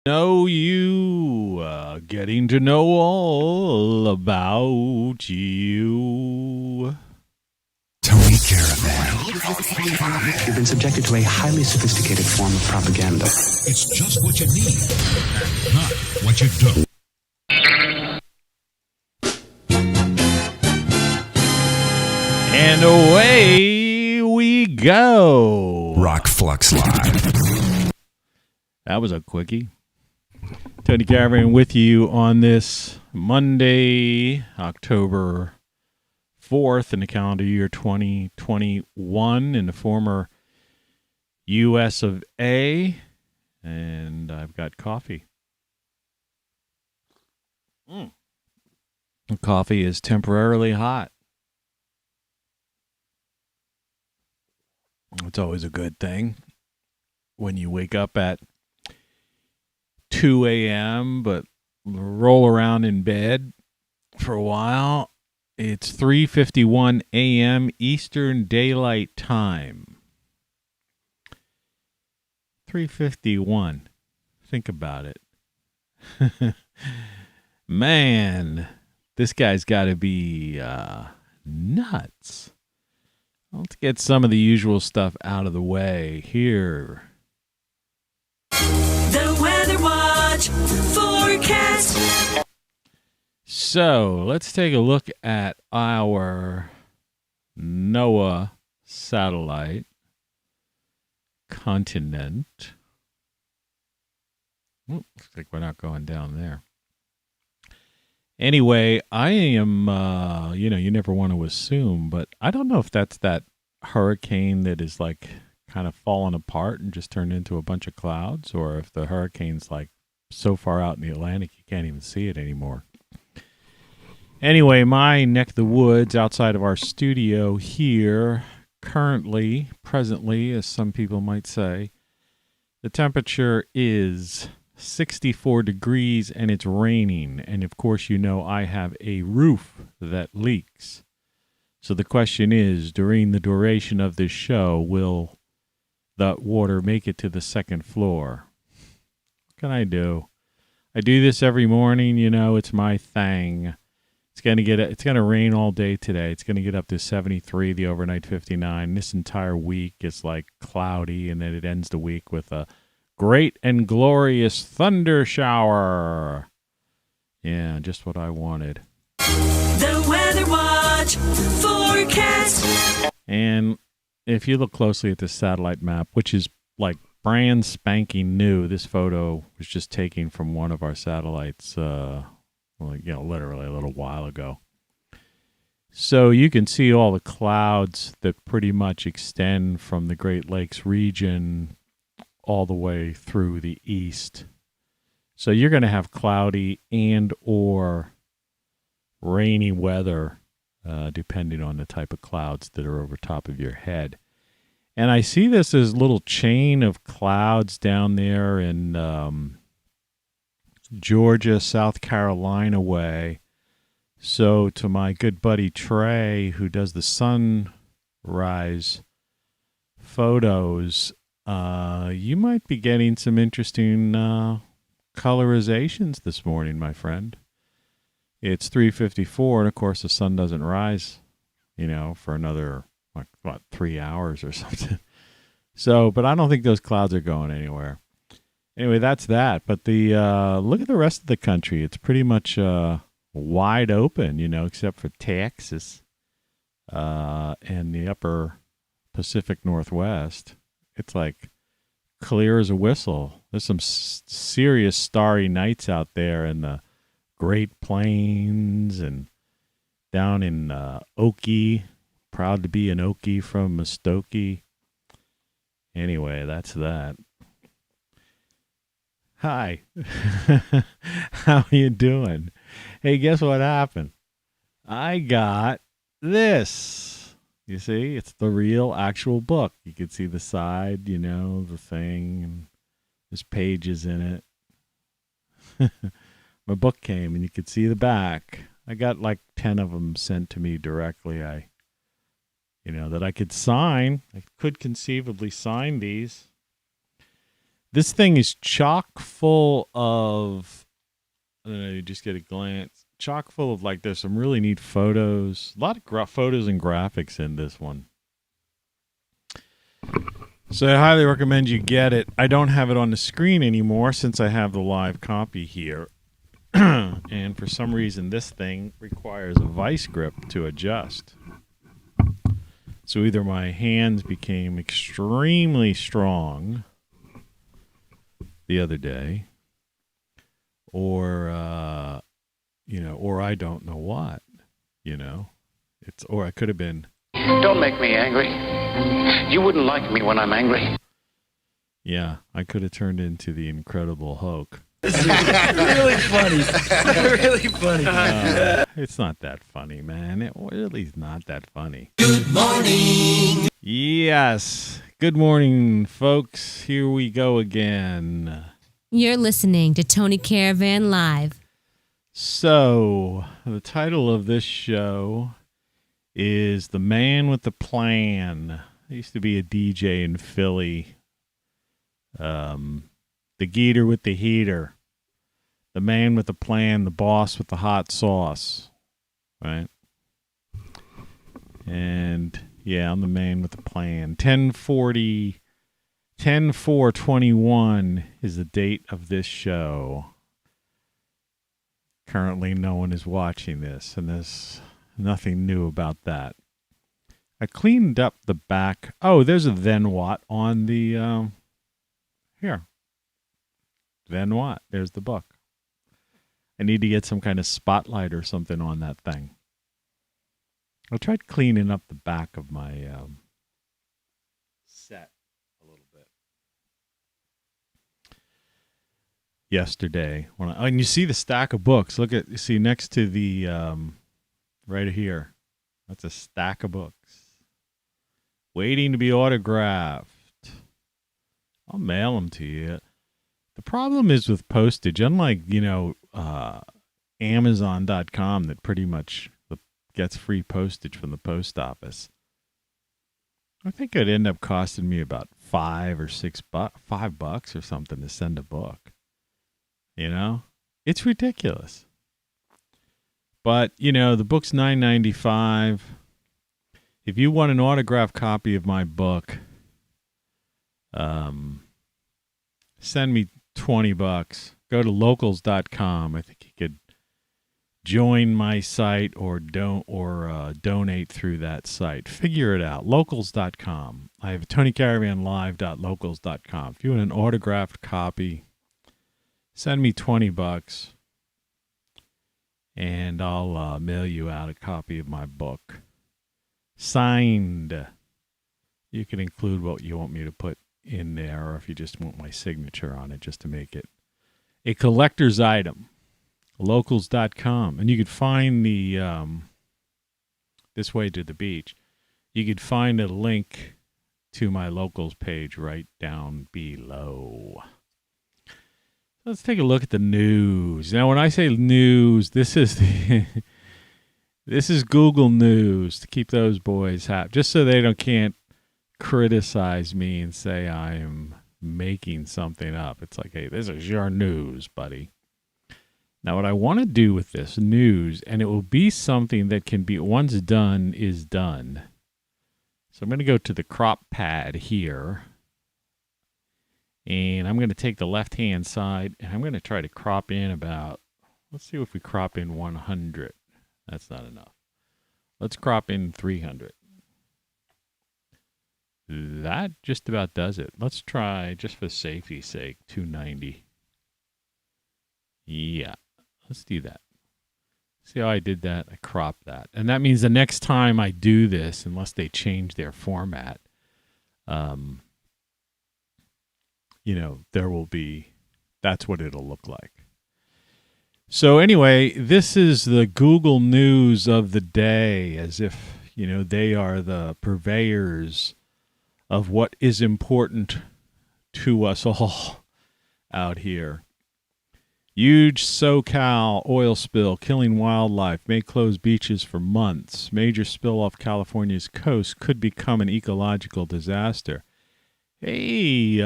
Know you, getting to know all about you. Tony Caravan. You've been subjected to a highly sophisticated form of propaganda. It's just what you need, and not what you don't. And away we go. ROCKFLUX Live. That was a quickie. Tony Caravan with you on this Monday, October 4th in the calendar year 2021 in the former U.S. of A. And I've got coffee. The coffee is temporarily hot. It's always a good thing when you wake up at 2 a.m. but roll around in bed for a while. It's 3:51 a.m. Eastern Daylight Time. 3:51. Think about it. Man, this guy's got to be nuts. Let's get some of the usual stuff out of the way here. The Weather Watch forecast. So let's take a look at our NOAA satellite continent. Looks like we're not going down there. Anyway, I am, you never want to assume, but I don't know if that's that hurricane that is like kind of fallen apart and just turned into a bunch of clouds, or if the hurricane's like so far out in the Atlantic you can't even see it anymore. Anyway, my neck of the woods outside of our studio here, presently, as some people might say, the temperature is 64 degrees and it's raining. And of course, I have a roof that leaks. So the question is, during the duration of this show, will the water make it to the second floor? What can I do? I do this every morning, it's my thing. It's going to rain all day today. It's going to get up to 73, the overnight 59. This entire week is like cloudy, and then it ends the week with a great and glorious thunder shower. Yeah, just what I wanted. The Weather Watch forecast. And if you look closely at this satellite map, which is like brand spanking new, this photo was just taken from one of our satellites, literally a little while ago. So you can see all the clouds that pretty much extend from the Great Lakes region all the way through the east. So you're going to have cloudy and or rainy weather, depending on the type of clouds that are over top of your head. And I see this as a little chain of clouds down there in Georgia, South Carolina way. So to my good buddy Trey, who does the sunrise photos, you might be getting some interesting colorizations this morning, my friend. It's 3:54, and of course the sun doesn't rise, for another 3 hours or something. So, but I don't think those clouds are going anywhere. Anyway, that's that. But the look at the rest of the country. It's pretty much wide open, except for Texas and the upper Pacific Northwest. It's like clear as a whistle. There's some serious starry nights out there in the Great Plains and down in Okie. Proud to be an Okie from Muskogee. Anyway, that's that. Hi. How you doing? Hey, guess what happened? I got this. You see, it's the real actual book. You can see the side, the thing, and there's pages in it. My book came, and you could see the back. I got like 10 of them sent to me directly. That I could sign. I could conceivably sign these. This thing is chock full of, I don't know, you just get a glance, chock full of, like, there's some really neat photos, a lot of photos and graphics in this one. So I highly recommend you get it. I don't have it on the screen anymore since I have the live copy here. And for some reason, this thing requires a vice grip to adjust. So either my hands became extremely strong the other day, or, or I don't know what, or I could have been. Don't make me angry. You wouldn't like me when I'm angry. Yeah, I could have turned into the Incredible Hulk. Really funny. Really funny. It's not that funny, man. It really is not that funny. Good morning. Yes. Good morning, folks. Here we go again. You're listening to Tony Caravan Live. So, the title of this show is The Man with the Plan. I used to be a DJ in Philly. The Geeter with the heater. The man with the plan. The boss with the hot sauce. Right? And, yeah, I'm the man with the plan. 10/4/21 is the date of this show. Currently, no one is watching this, and there's nothing new about that. I cleaned up the back. Oh, there's a then what on the, here. Then what? There's the book. I need to get some kind of spotlight or something on that thing. I tried cleaning up the back of my set a little bit yesterday. And you see the stack of books. You see next to the, right here. That's a stack of books. Waiting to be autographed. I'll mail them to you. The problem is with postage, unlike, Amazon.com that pretty much gets free postage from the post office. I think it'd end up costing me about $5 or $6 or something to send a book. It's ridiculous. But, the book's $9.95. If you want an autographed copy of my book, send me $20. Go to locals.com. I think you could join my site or donate through that site. Figure it out. Locals.com. I have TonyCaravanLive.locals.com. If you want an autographed copy, send me $20 and I'll mail you out a copy of my book. Signed. You can include what you want me to put in there, or if you just want my signature on it, just to make it a collector's item. Locals.com. And you could find the This Way to the Beach. You could find a link to my Locals page right down below. Let's take a look at the news. Now, when I say news, this is this is Google News, to keep those boys happy, just so they can't criticize me and say I am making something up. It's like, hey, this is your news, buddy. Now, what I want to do with this news, and it will be something that can be, once done is done. So I'm going to go to the crop pad here, and I'm going to take the left-hand side, and I'm going to try to crop in about, let's see if we crop in 100. That's not enough. Let's crop in 300. That just about does it. Let's try, just for safety's sake, 290. Yeah, let's do that. See how I did that? I cropped that. And that means the next time I do this, unless they change their format, there will be, that's what it'll look like. So anyway, this is the Google News of the day, as if, they are the purveyors of what is important to us all out here. Huge SoCal oil spill killing wildlife may close beaches for months. Major spill off California's coast could become an ecological disaster. Hey,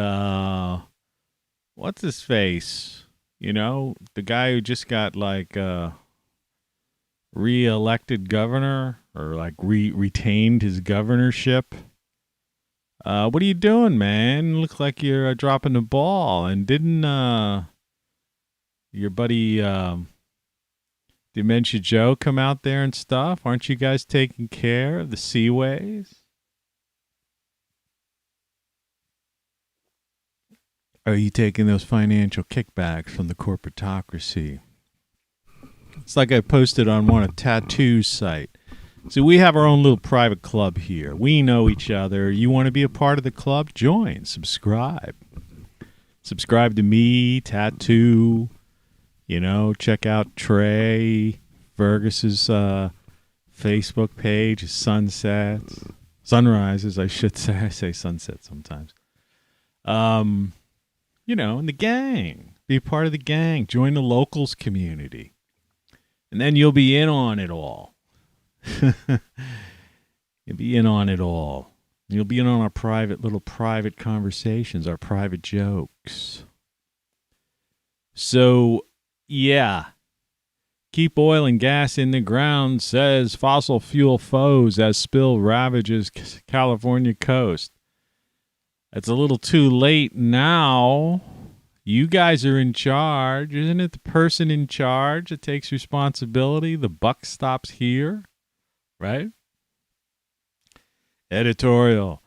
what's his face? You know, the guy who just got like re-elected governor or like retained his governorship. What are you doing, man? Look like you're dropping the ball. And didn't your buddy Dementia Joe come out there and stuff? Aren't you guys taking care of the seaways? Are you taking those financial kickbacks from the corporatocracy? It's like I posted on one of Tattoo's site. So we have our own little private club here. We know each other. You want to be a part of the club? Join. Subscribe. Subscribe to me, Tattoo. You know, check out Trey Fergus's Facebook page, Sunrises, I should say. I say sunset sometimes. You know, and the gang. Be a part of the gang. Join the locals community. And then you'll be in on it all. You'll be in on it all. You'll be in on our private conversations, our private jokes. So, yeah. Keep oil and gas in the ground, says fossil fuel foes as spill ravages California coast. It's a little too late now. You guys are in charge. Isn't it the person in charge that takes responsibility? The buck stops here, right? Editorial.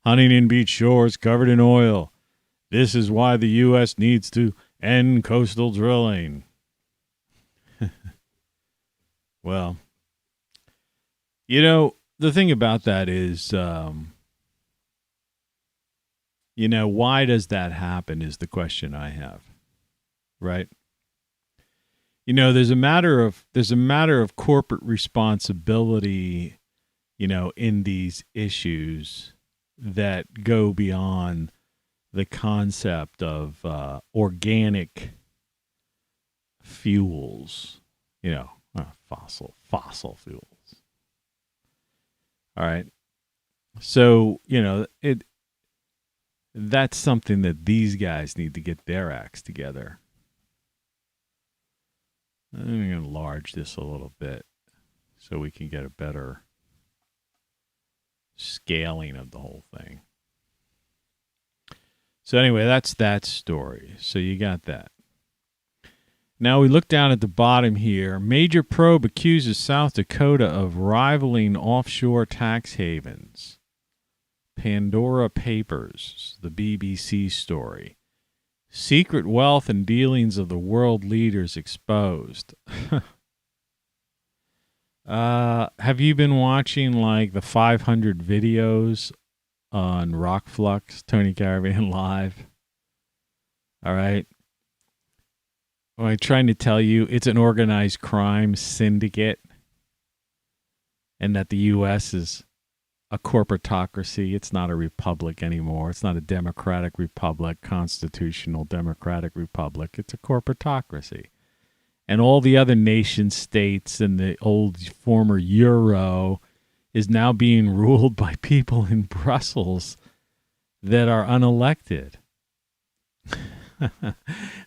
Huntington Beach shores covered in oil. This is why the U.S. needs to end coastal drilling. Well, you know, the thing about that is, you know, why does that happen is the question I have, right? You know, there's a matter of corporate responsibility, you know, in these issues that go beyond the concept of organic fuels, you know, fossil fuels. All right. So, you know, that's something that these guys need to get their acts together. I'm going to enlarge this a little bit so we can get a better scaling of the whole thing. So anyway, that's that story. So you got that. Now we look down at the bottom here. Major probe accuses South Dakota of rivaling offshore tax havens. Pandora Papers, the BBC story. Secret wealth and dealings of the world leaders exposed. Have you been watching like the 500 videos on ROCKFLUX, Tony Caravan Live? All right. Well, I'm trying to tell you it's an organized crime syndicate and that the U.S. is a corporatocracy. It's not a republic anymore. It's not a democratic republic, constitutional democratic republic. It's a corporatocracy. And all the other nation states and the old former Euro is now being ruled by people in Brussels that are unelected.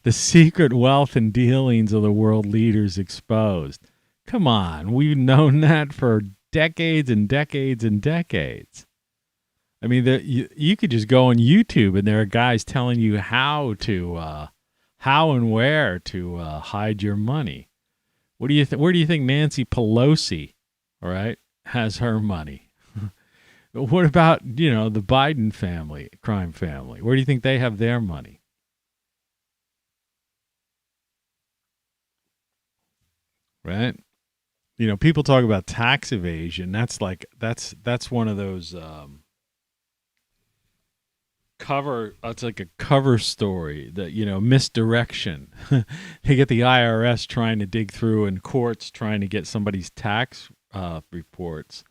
The secret wealth and dealings of the world leaders exposed. Come on, we've known that for decades and decades and decades. I mean, you could just go on YouTube and there are guys telling you how and where to hide your money. Where do you think Nancy Pelosi, all right, has her money? What about, you know, the Biden family, crime family? Where do you think they have their money? Right? You know, people talk about tax evasion. That's one of those it's like a cover story that, you know, misdirection. They get the IRS trying to dig through and courts trying to get somebody's tax reports.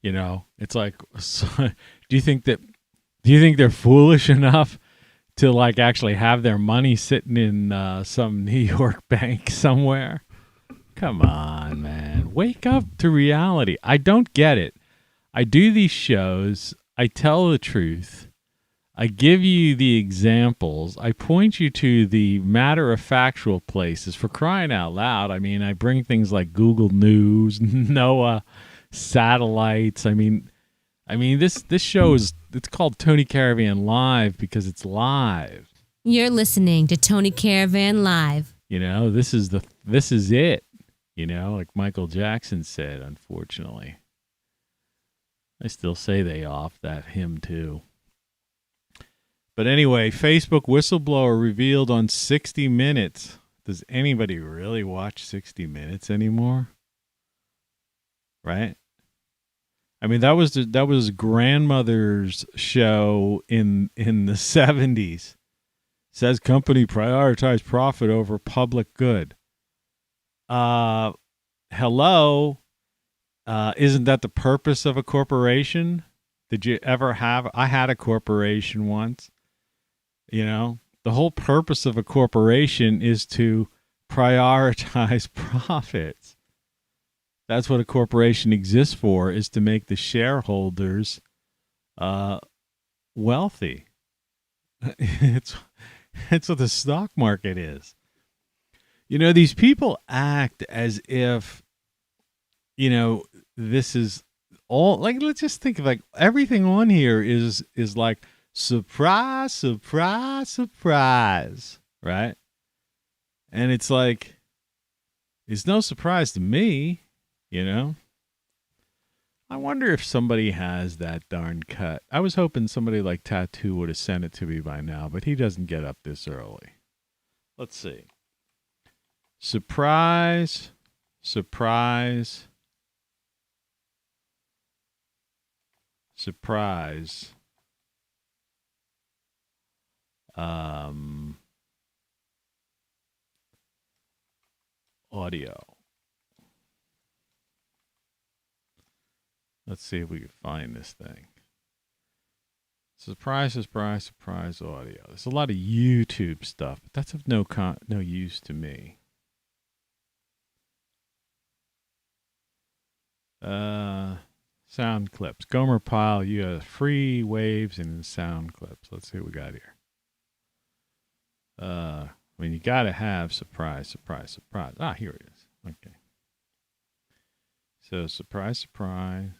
You know, it's like, so, do you think they're foolish enough to like actually have their money sitting in some New York bank somewhere? Come on, man. Wake up to reality. I don't get it. I do these shows. I tell the truth. I give you the examples. I point you to the matter-of-factual places. For crying out loud, I mean, I bring things like Google News, NOAA, satellites. I mean, this show it's called Tony Caravan Live because it's live. You're listening to Tony Caravan Live. You know, this is it. You know, like Michael Jackson said, unfortunately. I still say they off that hymn too. But anyway, Facebook whistleblower revealed on 60 Minutes. Does anybody really watch 60 Minutes anymore? Right? I mean, that was grandmother's show in the 70s. Says company prioritize profit over public good. Hello? Isn't that the purpose of a corporation? Did you ever have? I had a corporation once. You know, the whole purpose of a corporation is to prioritize profits. That's what a corporation exists for, is to make the shareholders wealthy. It's what the stock market is. You know, these people act as if, you know, this is all, like, let's just think of, like, everything on here is like, surprise, surprise, surprise, right? And it's like, it's no surprise to me, you know? I wonder if somebody has that darn cut. I was hoping somebody like Tattoo would have sent it to me by now, but he doesn't get up this early. Let's see. Surprise, surprise, surprise. Audio. Let's see if we can find this thing. Surprise, surprise, surprise audio. There's a lot of YouTube stuff, but that's of no use to me. Sound clips. Gomer Pyle, you have free waves and sound clips. Let's see what we got here. I mean, you got to have surprise, surprise, surprise. Ah, here it is. Okay. So, surprise, surprise.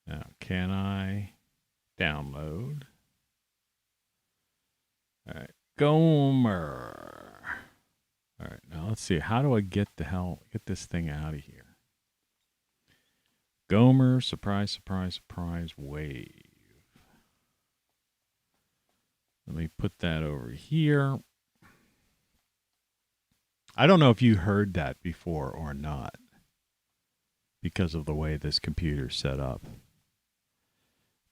Now, can I download? All right. Gomer. All right. Now, let's see. How do I get this thing out of here? Gomer, surprise, surprise, surprise, wave. Let me put that over here. I don't know if you heard that before or not because of the way this computer's set up.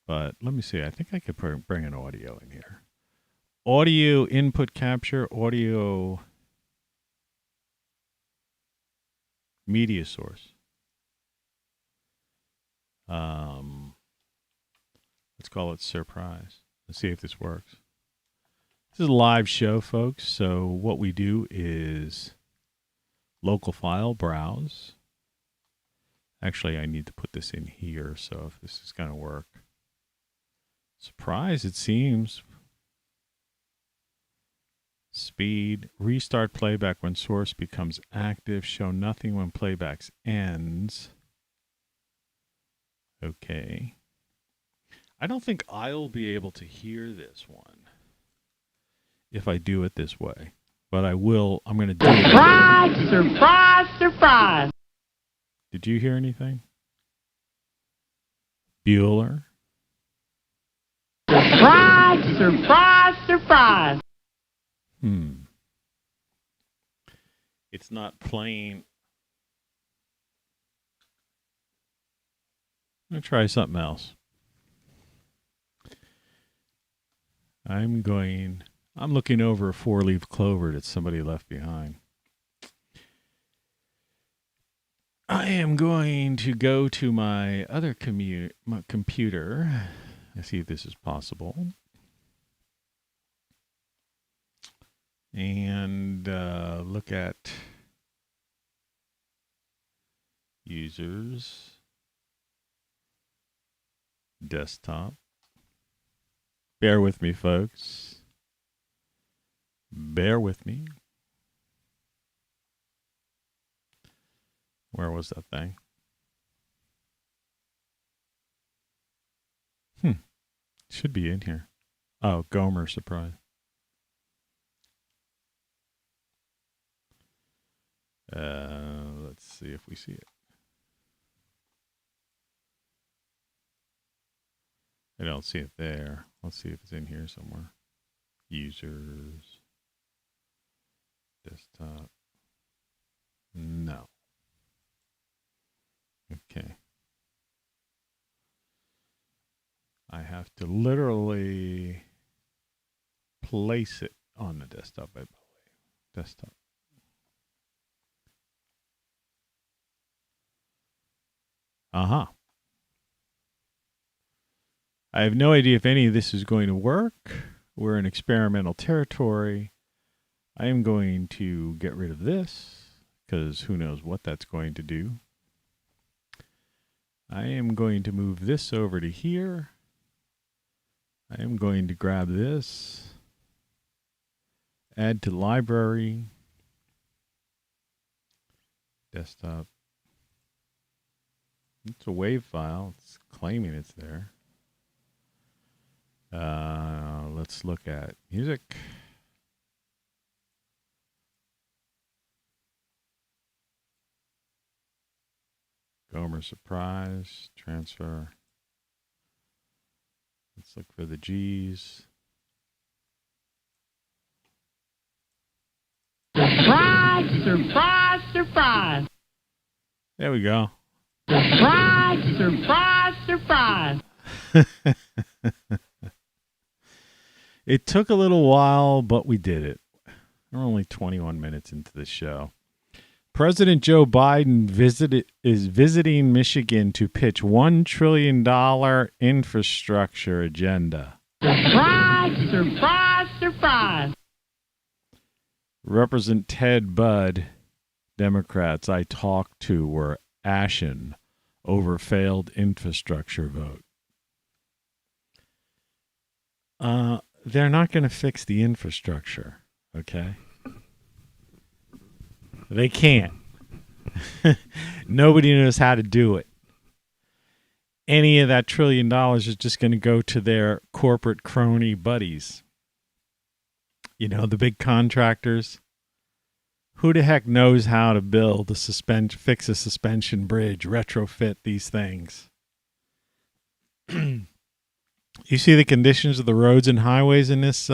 But let me see. I think I could bring an audio in here. Audio input capture, audio media source. Let's call it surprise. Let's see if this works. This is a live show, folks. So what we do is local file, browse. Actually, I need to put this in here, so if this is going to work. Surprise, it seems. Speed, restart playback when source becomes active, show nothing when playback ends. Okay. I don't think I'll be able to hear this one if I do it this way, but I will. I'm going to do it. Surprise, surprise, surprise. Did you hear anything? Bueller? Surprise, surprise, surprise. It's not playing. I'm going to try something else. I'm looking over a 4-leaf clover that somebody left behind. I am going to go to my other my computer. Let's see if this is possible. And look at users. desktop. Bear with me, folks. Bear with me. Where was that thing? Should be in here. Oh, Gomer surprise. Let's see if we see it. I don't see it there. Let's see if it's in here somewhere. Users. Desktop. No. Okay. I have to literally place it on the desktop, I believe. Desktop. Uh-huh. I have no idea if any of this is going to work. We're in experimental territory. I am going to get rid of this because who knows what that's going to do. I am going to move this over to here. I am going to grab this. Add to library. Desktop. It's a WAV file. It's claiming it's there. Let's look at music. Gomer surprise. Transfer. Let's look for the G's. Surprise, surprise, surprise. There we go. Surprise, surprise, surprise. It took a little while, but we did it. We're only 21 minutes into the show. President Joe Biden is visiting Michigan to pitch $1 trillion infrastructure agenda. Surprise, surprise, surprise. Representative Ted Budd, Democrats I talked to were ashen over failed infrastructure vote. They're not going to fix the infrastructure, okay? They can't. Nobody knows how to do it. Any of that $1 trillion is just going to go to their corporate crony buddies. You know, the big contractors. Who the heck knows how to build fix a suspension bridge, retrofit these things? You see the conditions of the roads and highways in this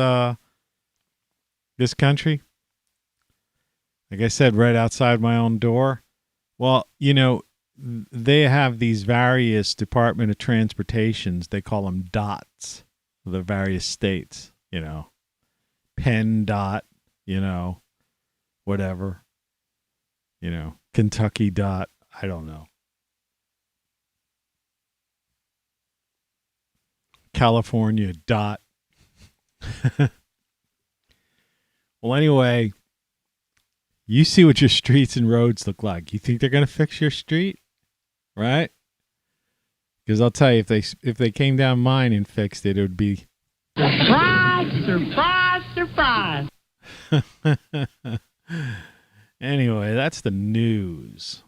country? Like I said, right outside my own door. Well, you know, they have these various Department of Transportations. They call them DOTs, the various states, you know. Penn dot, you know, whatever. You know, Kentucky dot, I don't know. California dot. Well, anyway, you see what your streets and roads look like. You think they're going to fix your street? Right? Because I'll tell you, if they came down mine and fixed it, it would be... Surprise, surprise, surprise. Anyway, that's the news.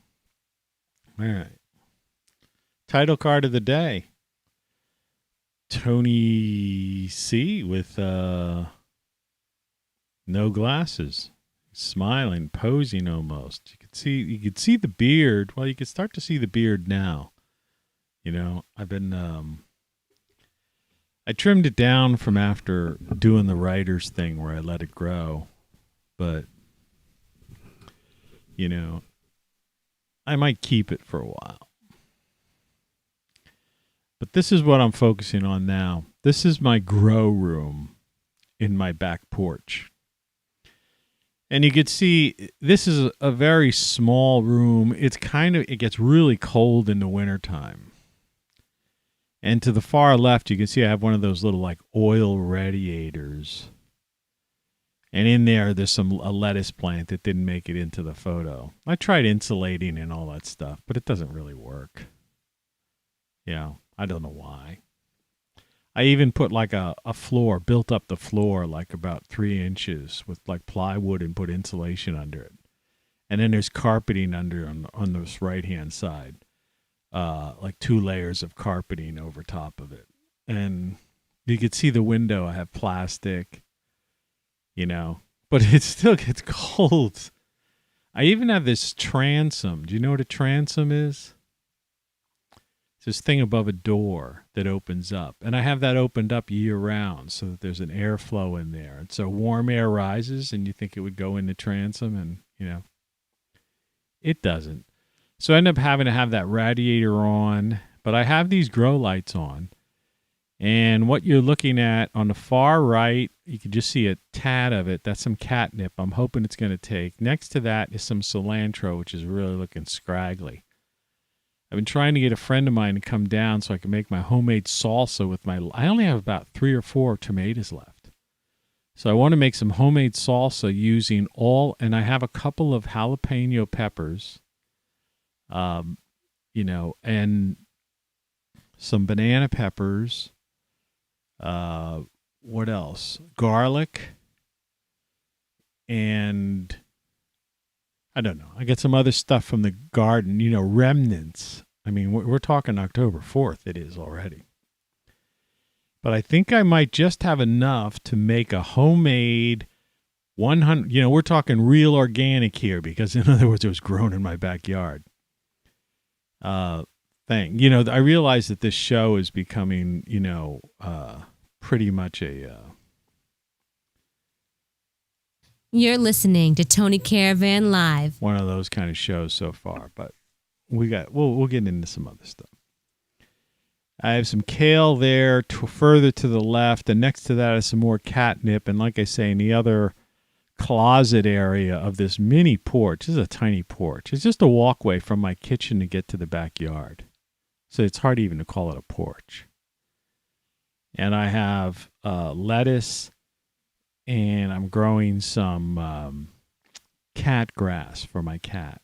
All right. Title card of the day. Tony C with no glasses. Smiling, posing almost. You could see the beard. Well, you could start to see the beard now. You know, I've been I trimmed it down from after doing the writer's thing where I let it grow. But you know, I might keep it for a while. But this is what I'm focusing on now. This is my grow room in my back porch. And you could see this is a very small room. It gets really cold in the wintertime. And to the far left, you can see I have one of those little like oil radiators. And in there's a lettuce plant that didn't make it into the photo. I tried insulating and all that stuff, but it doesn't really work. Yeah, I don't know why. I even put like a floor, built up the floor like about 3 inches with like plywood and put insulation under it. And then there's carpeting under on this right-hand side, like 2 layers of carpeting over top of it. And you could see the window. I have plastic, but it still gets cold. I even have this transom. Do you know what a transom is? It's this thing above a door that opens up. And I have that opened up year-round so that there's an airflow in there. And so warm air rises, and you think it would go in the transom, and, it doesn't. So I end up having to have that radiator on. But I have these grow lights on. And what you're looking at on the far right, you can just see a tad of it. That's some catnip I'm hoping it's going to take. Next to that is some cilantro, which is really looking scraggly. I've been trying to get a friend of mine to come down so I can make my homemade salsa with I only have about 3 or 4 tomatoes left. So I want to make some homemade salsa using and I have a couple of jalapeno peppers, and some banana peppers. What else? Garlic. And I don't know. I get some other stuff from the garden, remnants. I mean, we're talking October 4th. It is already. But I think I might just have enough to make a homemade 100, we're talking real organic here because, in other words, it was grown in my backyard. Thing. I realize that this show is becoming, pretty much You're listening to Tony Caravan Live. One of those kind of shows so far, but we'll get into some other stuff. I have some kale there further to the left, and next to that is some more catnip, and like I say, in the other closet area of this mini porch, this is a tiny porch. It's just a walkway from my kitchen to get to the backyard. So it's hard even to call it a porch. And I have lettuce, and I'm growing some cat grass for my cat.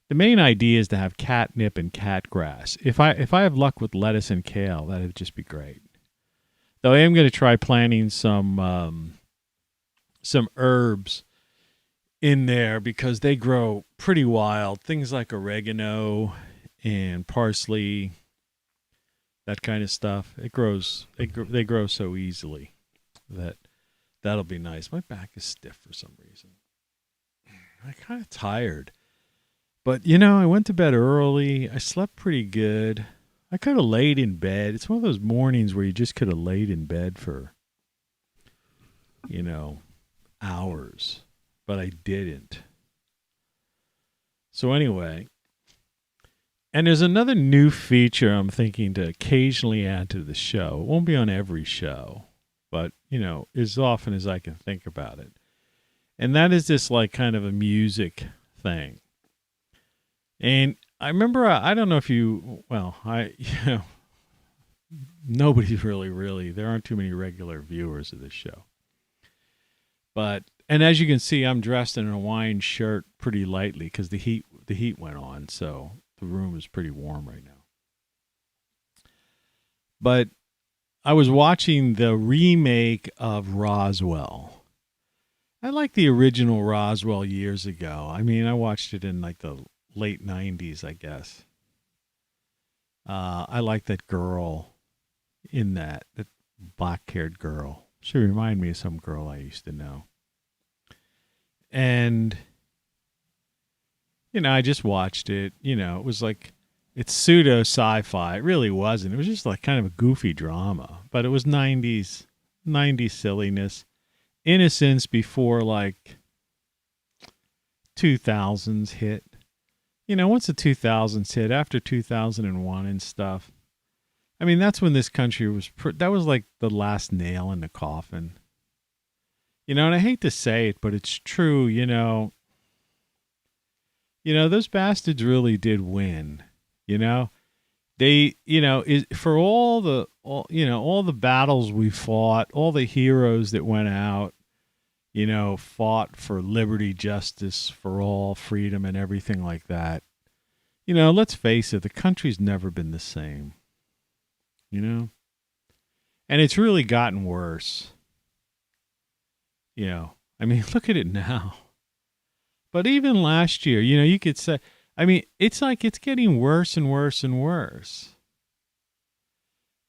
The main idea is to have catnip and cat grass. If I have luck with lettuce and kale, that would just be great. Though I am going to try planting some herbs in there because they grow pretty wild. Things like oregano and parsley, that kind of stuff. They grow so easily that'll be nice. My back is stiff for some reason. I'm kind of tired. But, I went to bed early. I slept pretty good. I could have laid in bed. It's one of those mornings where you just could have laid in bed for, hours. But I didn't. So anyway, and there's another new feature I'm thinking to occasionally add to the show. It won't be on every show, but, as often as I can think about it. And that is this like kind of a music thing. And I remember, I don't know if nobody's really, there aren't too many regular viewers of this show. And as you can see, I'm dressed in a Hawaiian shirt pretty lightly because the heat went on, so the room is pretty warm right now. But I was watching the remake of Roswell. I like the original Roswell years ago. I mean, I watched it in like the late 90s, I guess. I like that girl in that black-haired girl. She reminded me of some girl I used to know. And, I just watched it. It was like, it's pseudo sci-fi. It really wasn't. It was just like kind of a goofy drama. But it was 90s silliness. Innocence before like 2000s hit. Once the 2000s hit, after 2001 and stuff, I mean, that's when this country was, that was like the last nail in the coffin. And I hate to say it, but it's true, those bastards really did win, They, for all the battles we fought, all the heroes that went out, fought for liberty, justice for all, freedom, and everything like that. Let's face it, the country's never been the same. And it's really gotten worse. You know, I mean, look at it now. But even last year, you know, you could say, I mean, it's like it's getting worse and worse and worse.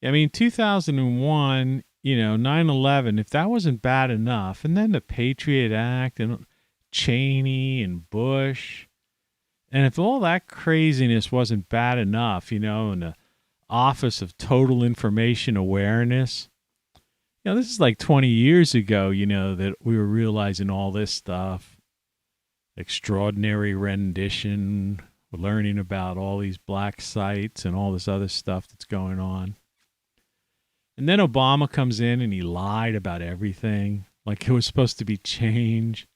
I mean, 2001, you know, 9/11, if that wasn't bad enough, and then the Patriot Act and Cheney and Bush, and if all that craziness wasn't bad enough, you know, and the Office of Total Information Awareness, you know, this is like 20 years ago, you know, that we were realizing all this stuff. Extraordinary rendition, learning about all these black sites and all this other stuff that's going on. And then Obama comes in and he lied about everything, like it was supposed to be change.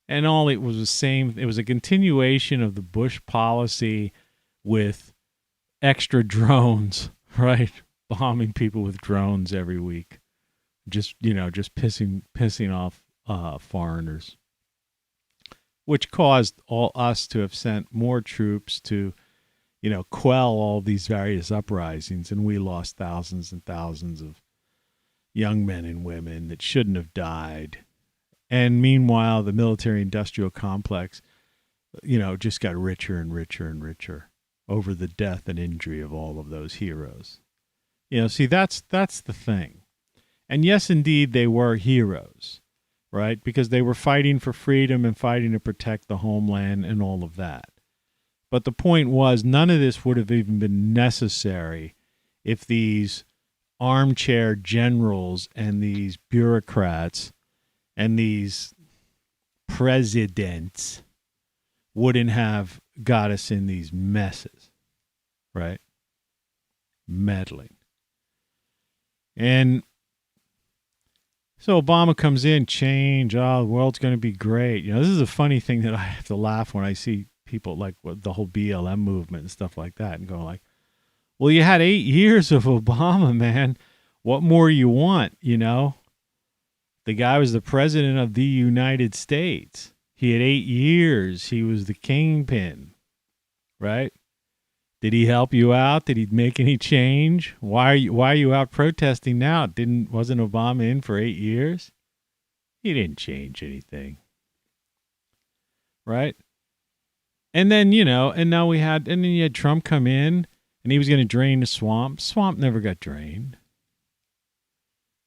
And all it was the same. It was a continuation of the Bush policy with extra drones, right? Bombing people with drones every week. Just, you know, just pissing off foreigners. Which caused all us to have sent more troops to, you know, quell all these various uprisings, and we lost thousands and thousands of young men and women that shouldn't have died. And meanwhile, the military-industrial complex, you know, just got richer and richer and richer over the death and injury of all of those heroes. You know, see, that's the thing. And yes, indeed, they were heroes, right? Because they were fighting for freedom and fighting to protect the homeland and all of that. But the point was, none of this would have even been necessary if these armchair generals and these bureaucrats and these presidents wouldn't have got us in these messes, right? Meddling. And so Obama comes in, change, the world's going to be great. You know, this is a funny thing that I have to laugh when I see people like the whole BLM movement and stuff like that and go like, well, you had 8 years of Obama, man. What more you want, you know? The guy was the president of the United States. He had 8 years. He was the kingpin, right? Did he help you out? Did he make any change? Why are you out protesting now? Wasn't Obama in for 8 years? He didn't change anything. Right? And then, you know, and then you had Trump come in and he was going to drain the swamp. Swamp never got drained.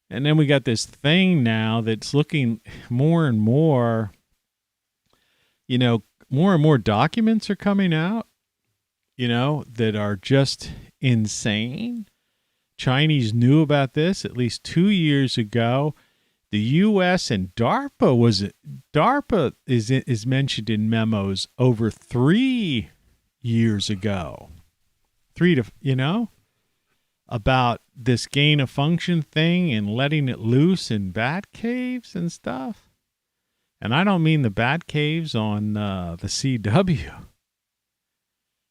And then we got this thing now that's looking more and more, you know, more and more documents are coming out, you know, that are just insane. Chinese knew about this at least 2 years ago. The U.S. and DARPA is mentioned in memos over 3 years ago. About this gain of function thing and letting it loose in bat caves and stuff. And I don't mean the bat caves on the CW.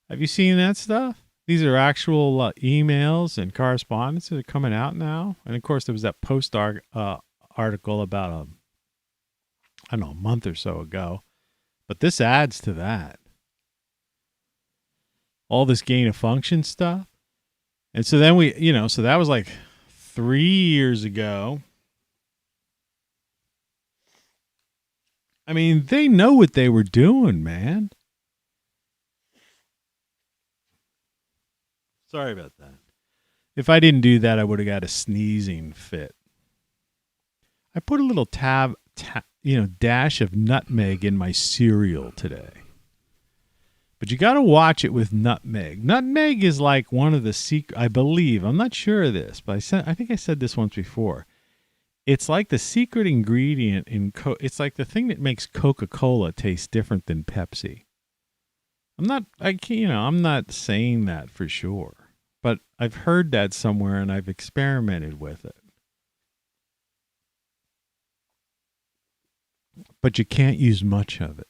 Have you seen that stuff? These are actual emails and correspondence that are coming out now. And of course, there was that Post article about a month or so ago. But this adds to that. All this gain of function stuff. And so then so that was like 3 years ago. I mean, they know what they were doing, man. Sorry about that. If I didn't do that, I would have got a sneezing fit. I put a little dash of nutmeg in my cereal today. But you got to watch it with nutmeg. Nutmeg is like one of the secret, I believe. I'm not sure of this, but I think I said this once before. It's like the secret ingredient in it's like the thing that makes Coca-Cola taste different than Pepsi. I'm not saying that for sure, but I've heard that somewhere and I've experimented with it. But you can't use much of it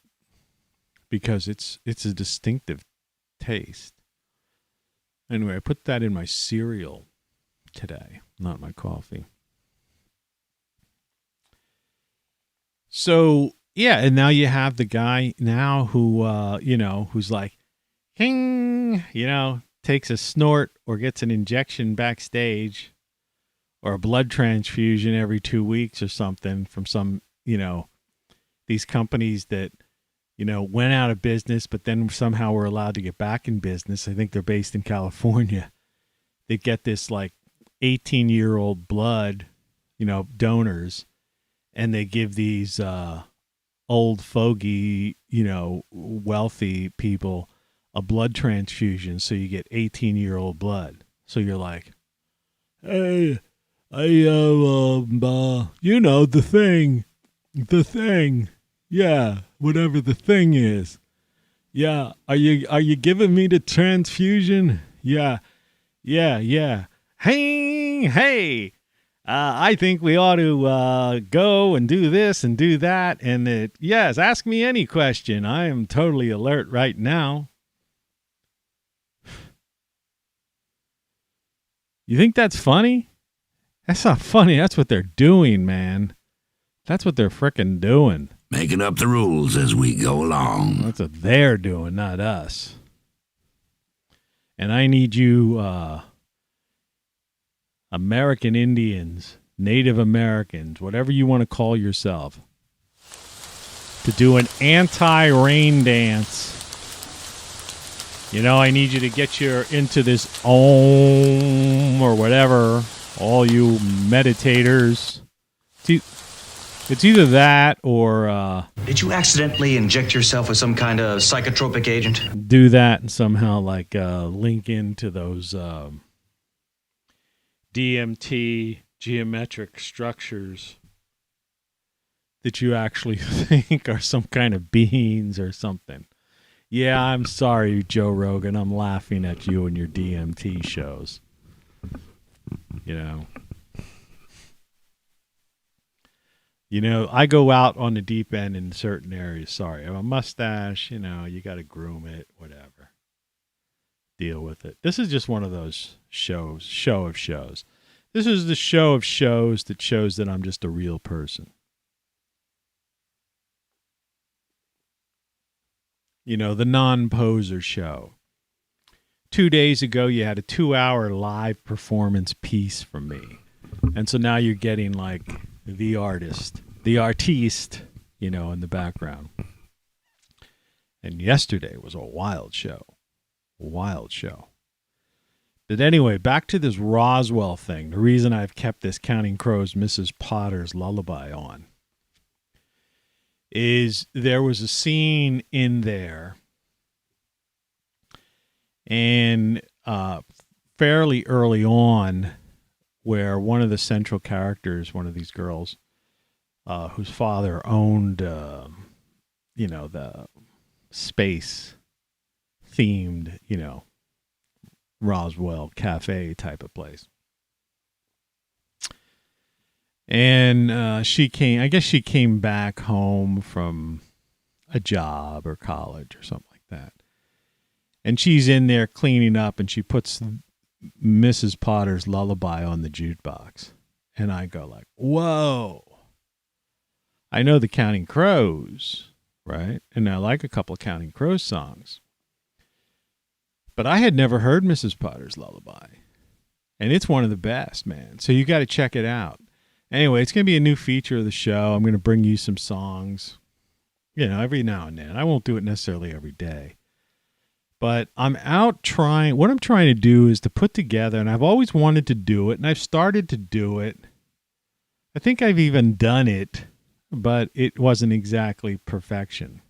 because it's a distinctive taste. Anyway, I put that in my cereal today, not my coffee. So, yeah, and now you have the guy now who, who's like, hing, takes a snort or gets an injection backstage or a blood transfusion every 2 weeks or something from some, these companies that, went out of business, but then somehow were allowed to get back in business. I think they're based in California. They get this like 18-year-old blood, donors, and they give these old fogey, wealthy people a blood transfusion, so you get 18-year-old blood. So you're like, hey, I the thing, yeah, whatever the thing is, yeah. Are you giving me the transfusion? Yeah. Hey. I think we ought to go and do this and do that. And yes, ask me any question. I am totally alert right now. You think that's funny? That's not funny. That's what they're doing, man. That's what they're frickin' doing. Making up the rules as we go along. That's what they're doing, not us. And I need you, American Indians, Native Americans, whatever you want to call yourself, to do an anti-rain dance. I need you to get into this Om or whatever, all you meditators. It's either that or... Did you accidentally inject yourself with some kind of psychotropic agent? Do that and somehow link into those DMT geometric structures that you actually think are some kind of beings or something. Yeah, I'm sorry, Joe Rogan. I'm laughing at you and your DMT shows. I go out on the deep end in certain areas. Sorry, I have a mustache. You got to groom it, whatever. Deal with it. This is just one of those show of shows. This is the show of shows that shows that I'm just a real person. The non-poser show. 2 days ago, you had a 2-hour live performance piece from me. And so now you're getting the artiste, in the background. And yesterday was a wild show. But anyway, back to this Roswell thing. The reason I've kept this Counting Crows Mrs. Potter's Lullaby on is there was a scene in there, and fairly early on, where one of the central characters, one of these girls, whose father owned, the space-themed, Roswell Cafe type of place. And she came back home from a job or college or something like that. And she's in there cleaning up, and she puts Mrs. Potter's Lullaby on the jukebox. And I go whoa. I know the Counting Crows, right? And I like a couple of Counting Crows songs. But I had never heard Mrs. Potter's Lullaby. And it's one of the best, man. So you got to check it out. Anyway, it's going to be a new feature of the show. I'm going to bring you some songs, every now and then. I won't do it necessarily every day. But what I'm trying to do is to put together, and I've always wanted to do it, and I've started to do it. I think I've even done it, but it wasn't exactly perfection.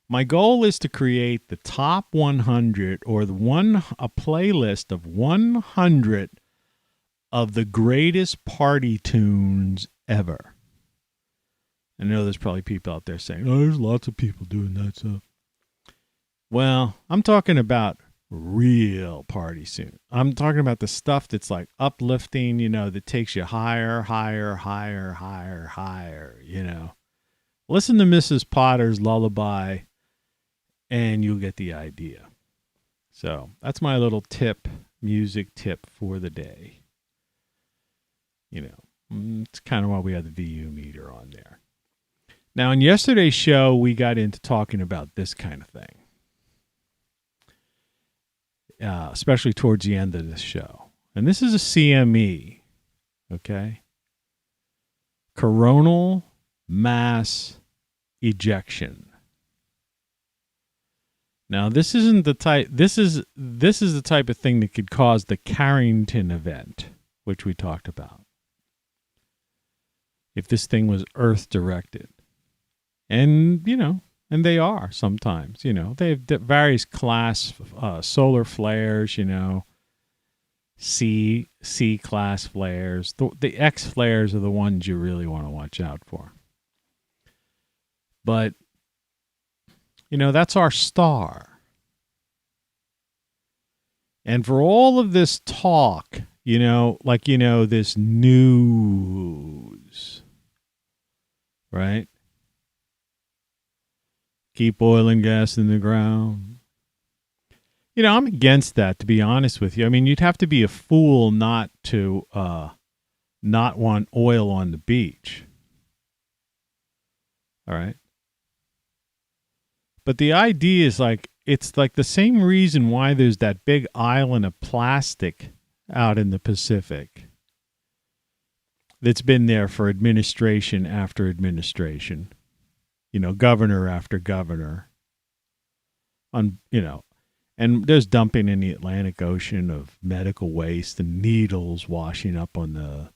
My goal is to create the top 100 or a playlist of 100 of the greatest party tunes ever. I know there's probably people out there saying, there's lots of people doing that stuff. Well, I'm talking about real party tune. I'm talking about the stuff that's uplifting, that takes you higher, higher, higher, higher, higher, Listen to Mrs. Potter's Lullaby, and you'll get the idea. So that's my little music tip for the day. It's kind of why we had the VU meter on there. Now, in yesterday's show, we got into talking about this kind of thing, especially towards the end of this show. And this is a CME. Okay? Coronal mass ejection. Now, this isn't the type. This is the type of thing that could cause the Carrington event, which we talked about. If this thing was Earth directed, and and they are sometimes. They have various class solar flares. C class flares. The X flares are the ones you really want to watch out for. But that's our star. And for all of this talk, this news, right? Keep oil and gas in the ground. I'm against that, to be honest with you. I mean, you'd have to be a fool not to not want oil on the beach. All right. But the idea is it's like the same reason why there's that big island of plastic out in the Pacific that's been there for administration after administration, governor after governor, and there's dumping in the Atlantic Ocean of medical waste and needles washing up on the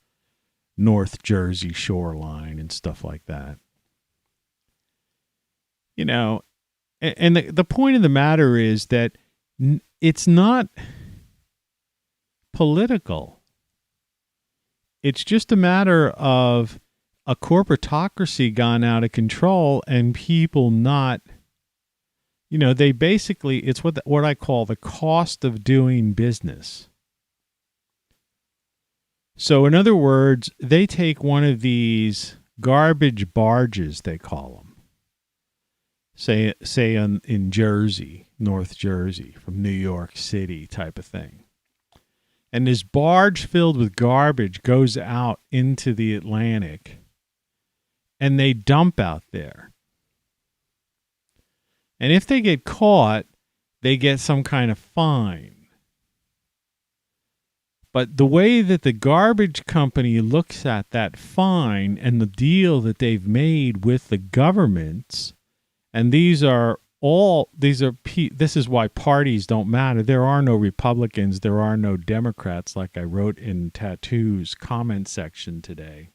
North Jersey shoreline and stuff like that. And the point of the matter is that it's not political. It's just a matter of a corporatocracy gone out of control and people not, they basically, it's what I call the cost of doing business. So in other words, they take one of these garbage barges, they call them. Say in Jersey, North Jersey, from New York City type of thing. And this barge filled with garbage goes out into the Atlantic, and they dump out there. And if they get caught, they get some kind of fine. But the way that the garbage company looks at that fine and the deal that they've made with the governments, and this is why parties don't matter. There are no Republicans. There are no Democrats, like I wrote in Tattoo's comment section today.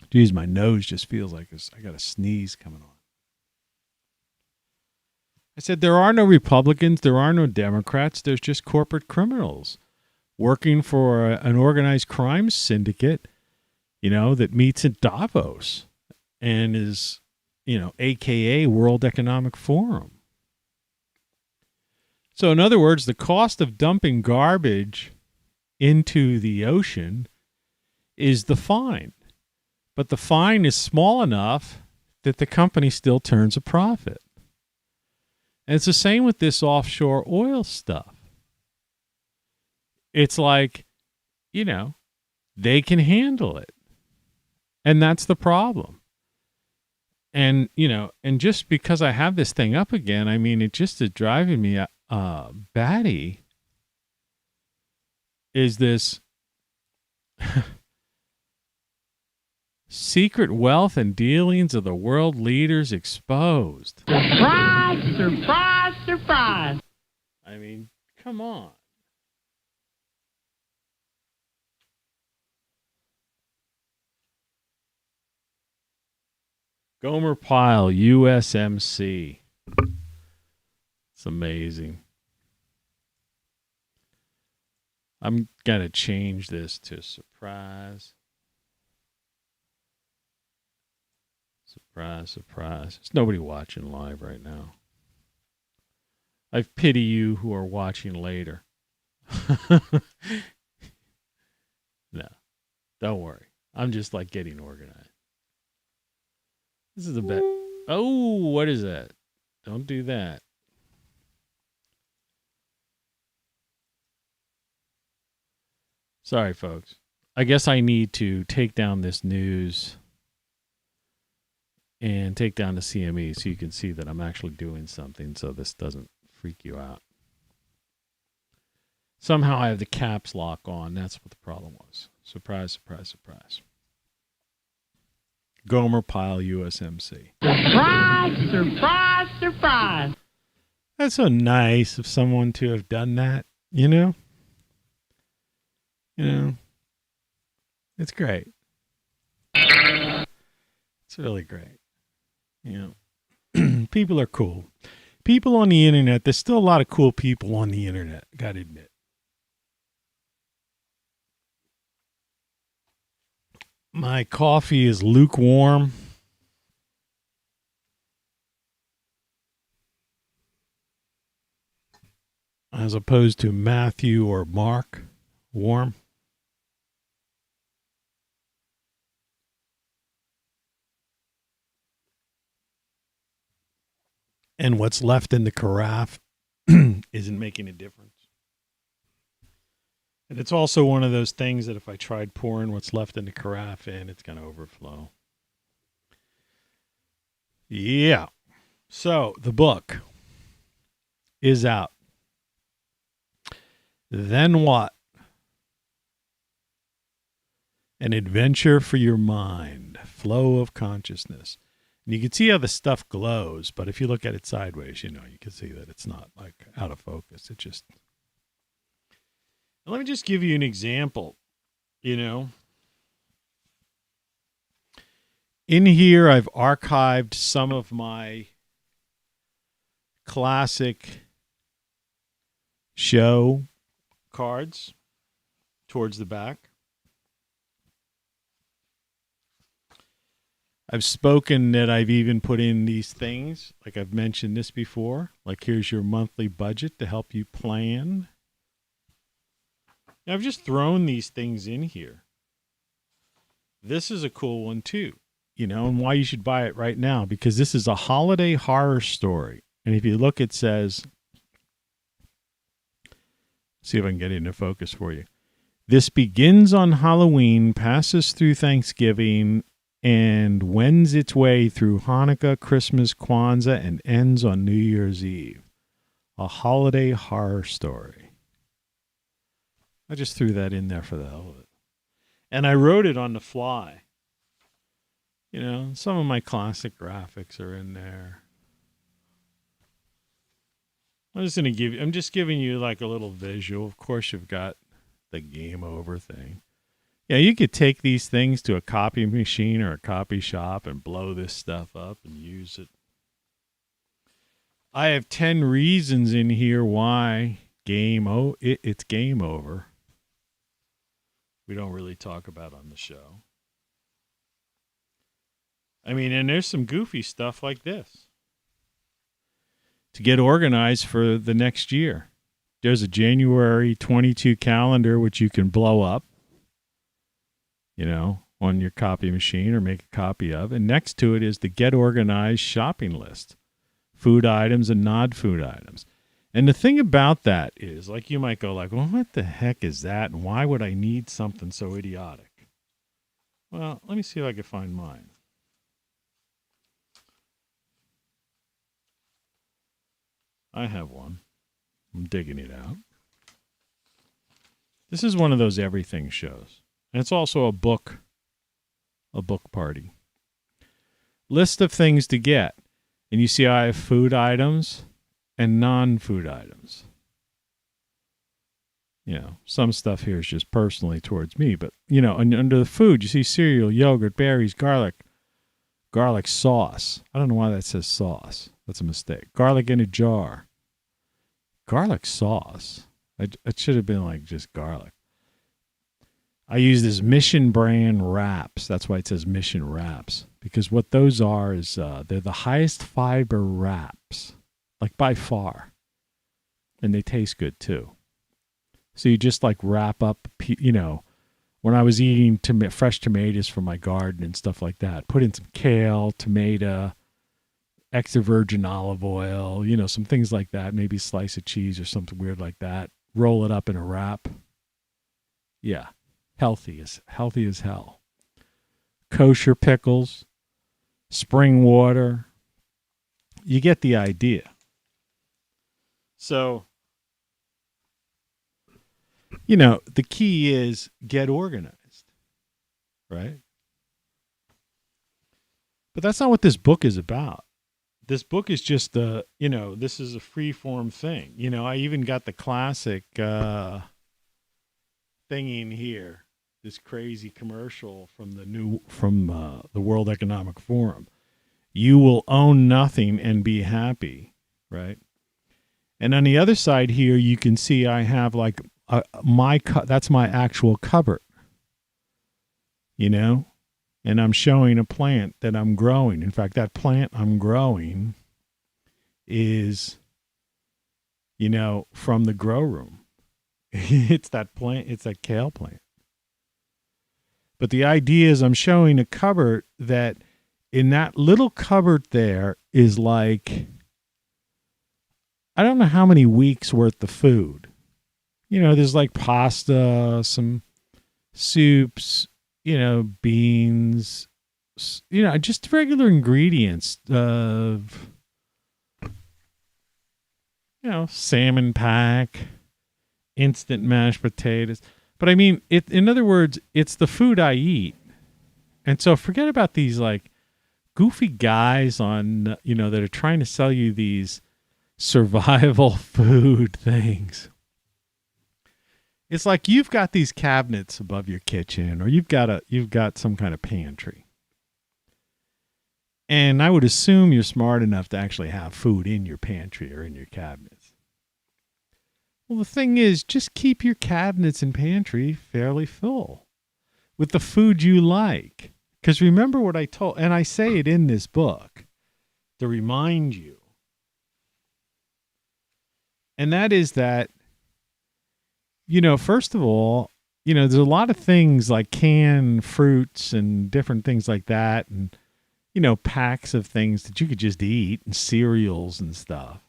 Geez, my nose just feels like I got a sneeze coming on. I said there are no Republicans. There are no Democrats. There's just corporate criminals working for an organized crime syndicate, that meets at Davos and is, AKA World Economic Forum. So in other words, the cost of dumping garbage into the ocean is the fine. But the fine is small enough that the company still turns a profit. And it's the same with this offshore oil stuff. It's like, they can handle it. And that's the problem. And, and just because I have this thing up again, I mean, it just is driving me batty, is this secret wealth and dealings of the world leaders exposed. Surprise, surprise, surprise. I mean, come on. Gomer Pyle, USMC. It's amazing. I'm going to change this to surprise. Surprise, surprise. There's nobody watching live right now. I pity you who are watching later. No, don't worry. I'm just getting organized. This is a bit. Oh, what is that? Don't do that. Sorry, folks. I guess I need to take down this news and take down the CME so you can see that I'm actually doing something so this doesn't freak you out. Somehow I have the caps lock on. That's what the problem was. Surprise, surprise, surprise. Gomer Pyle USMC. Surprise, surprise, surprise. That's so nice of someone to have done that, you know? You know, it's great. It's really great. You know, people are cool. People on the internet, there's still a lot of cool people on the internet, gotta admit. My coffee is lukewarm. As opposed to Matthew or Mark, warm. And what's left in the carafe isn't making a difference. And it's also one of those things that if I tried pouring what's left in the carafe in, it's going to overflow. Yeah. So the book is out. Then what? An adventure for your mind. Flow of consciousness. And you can see how the stuff glows, but if you look at it sideways, you know, you can see that it's not like out of focus. It just... Let me just give you an example, you know. In here, I've archived some of my classic show cards towards the back. I've spoken that I've even put in these things, like I've mentioned this before, like here's your monthly budget to help you plan. I've just thrown these things in here. This is a cool one too, you know, and why you should buy it right now, because this is a holiday horror story. And if you look, it says, see if I can get it into focus for you. This begins on Halloween, passes through Thanksgiving, and wends its way through Hanukkah, Christmas, Kwanzaa, and ends on New Year's Eve. A holiday horror story. I just threw that in there for the hell of it. And I wrote it on the fly. You know, some of my classic graphics are in there. I'm just giving you like a little visual. Of course, you've got the game over thing. Yeah, you could take these things to a copy machine or a copy shop and blow this stuff up and use it. I have 10 reasons in here why it's game over. We don't really talk about on the show. I mean, and there's some goofy stuff like this. To get organized for the next year. There's a January 22 calendar, which you can blow up, you know, on your copy machine or make a copy of. And next to it is the Get Organized shopping list. Food items and non-food items. And the thing about that is, like, you might go like, well, what the heck is that? And why would I need something so idiotic? Well, let me see if I can find mine. I have one. I'm digging it out. This is one of those everything shows. And it's also a book party. List of things to get. And you see I have food items and non-food items. You know, some stuff here is just personally towards me, but, you know, under the food, you see cereal, yogurt, berries, garlic sauce. I don't know why that says sauce. That's a mistake. Garlic in a jar. Garlic sauce. It should have been like just garlic. I use this Mission brand wraps. That's why it says Mission wraps. Because what those are is they're the highest fiber wraps. Like by far. And they taste good too. So you just like wrap up, you know, when I was eating fresh tomatoes from my garden and stuff like that, put in some kale, tomato, extra virgin olive oil, you know, some things like that. Maybe a slice of cheese or something weird like that. Roll it up in a wrap. Yeah. Healthy as hell. Kosher pickles, spring water. You get the idea. So the key is get organized, right? But that's not what this book is about. This book is just this is a free form thing. I even got the classic thing in here, this crazy commercial from the World Economic Forum. You will own nothing and be happy, right? And on the other side here, you can see I have like that's my actual cupboard, and I'm showing a plant that I'm growing. In fact, that plant I'm growing is, from the grow room. It's that plant. It's that kale plant. But the idea is I'm showing a cupboard that in that little cupboard there is like, I don't know how many weeks worth of food. There's like pasta, some soups, beans, just regular ingredients of, salmon pack, instant mashed potatoes. But I mean, in other words, it's the food I eat. And so forget about these like goofy guys on, that are trying to sell you these survival food things. It's like you've got these cabinets above your kitchen, or you've got some kind of pantry. And I would assume you're smart enough to actually have food in your pantry or in your cabinets. Well, the thing is, just keep your cabinets and pantry fairly full with the food you like. Because remember what I told, and I say it in this book to remind you. And that is that, first of all, there's a lot of things like canned fruits and different things like that. And, packs of things that you could just eat and cereals and stuff,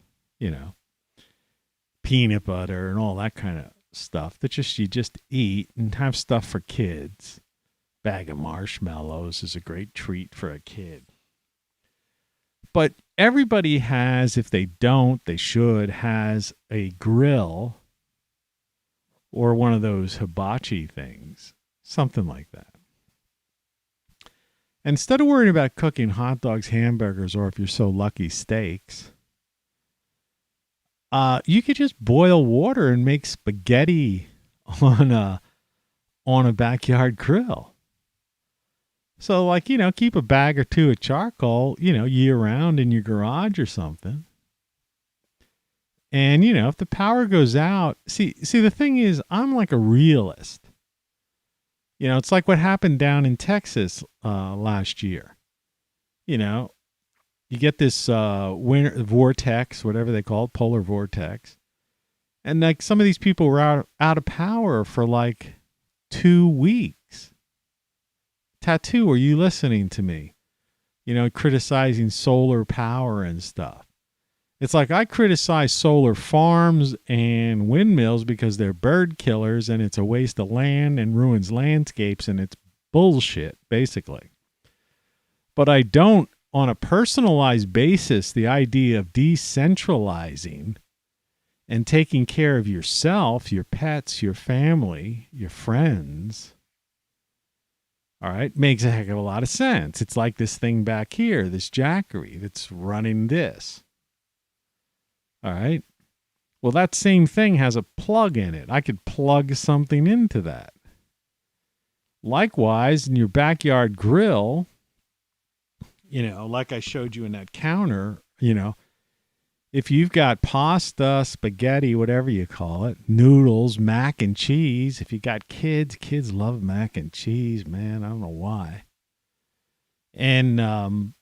peanut butter and all that kind of stuff that you just eat and have stuff for kids. Bag of marshmallows is a great treat for a kid. But everybody has, if they don't, they should, has a grill or one of those hibachi things, something like that. Instead of worrying about cooking hot dogs, hamburgers, or if you're so lucky, steaks, you could just boil water and make spaghetti on a backyard grill. So like, keep a bag or two of charcoal, year round in your garage or something. And, if the power goes out, see, the thing is, I'm like a realist. It's like what happened down in Texas last year. You get this winter vortex, whatever they call it, polar vortex. And like some of these people were out of power for like 2 weeks. Tattoo, are you listening to me? Criticizing solar power and stuff. It's like I criticize solar farms and windmills because they're bird killers and it's a waste of land and ruins landscapes and it's bullshit, basically. But I don't, on a personalized basis, the idea of decentralizing and taking care of yourself, your pets, your family, your friends, all right, makes a heck of a lot of sense. It's like this thing back here, this jackery that's running this. All right. Well, that same thing has a plug in it. I could plug something into that. Likewise, in your backyard grill, like I showed you in that counter, if you've got pasta, spaghetti, whatever you call it, noodles, mac and cheese, if you got kids love mac and cheese, man. I don't know why. And,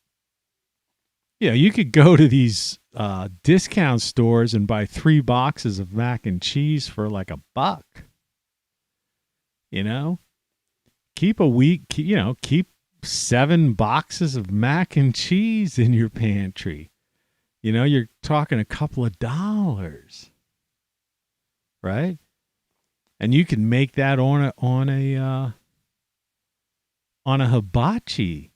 you could go to these discount stores and buy 3 boxes of mac and cheese for like $1. Keep 7 boxes of mac and cheese in your pantry. You're talking a couple of dollars, right? And you can make that on a hibachi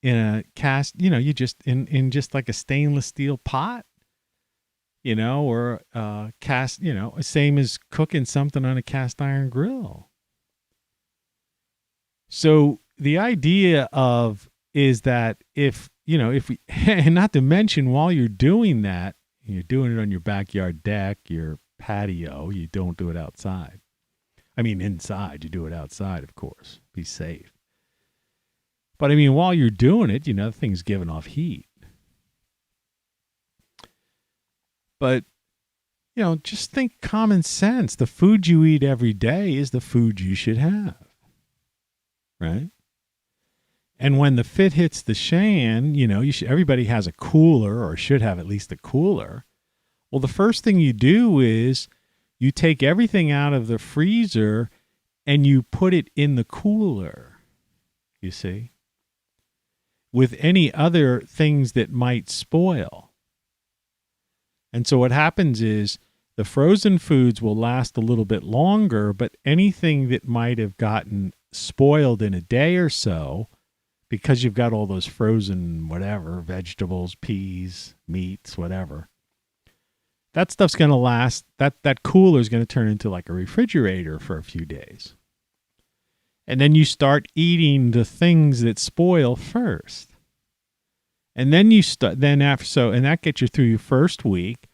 in a cast, you just in just like a stainless steel pot. or cast, same as cooking something on a cast iron grill. So the idea is that if we, and not to mention while you're doing that, you're doing it on your backyard deck, your patio, you don't do it outside. I mean, inside, you do it outside, of course. Be safe. But I mean, while you're doing it, the thing's giving off heat. But, just think common sense. The food you eat every day is the food you should have. Right? And when the fit hits the shan, everybody has a cooler or should have at least a cooler. Well, the first thing you do is you take everything out of the freezer and you put it in the cooler, you see, with any other things that might spoil. And so what happens is the frozen foods will last a little bit longer, but anything that might have gotten spoiled in a day or so, because you've got all those frozen whatever, vegetables, peas, meats, whatever, that stuff's going to last, that cooler is going to turn into like a refrigerator for a few days. And then you start eating the things that spoil first. And then and that gets you through your first week.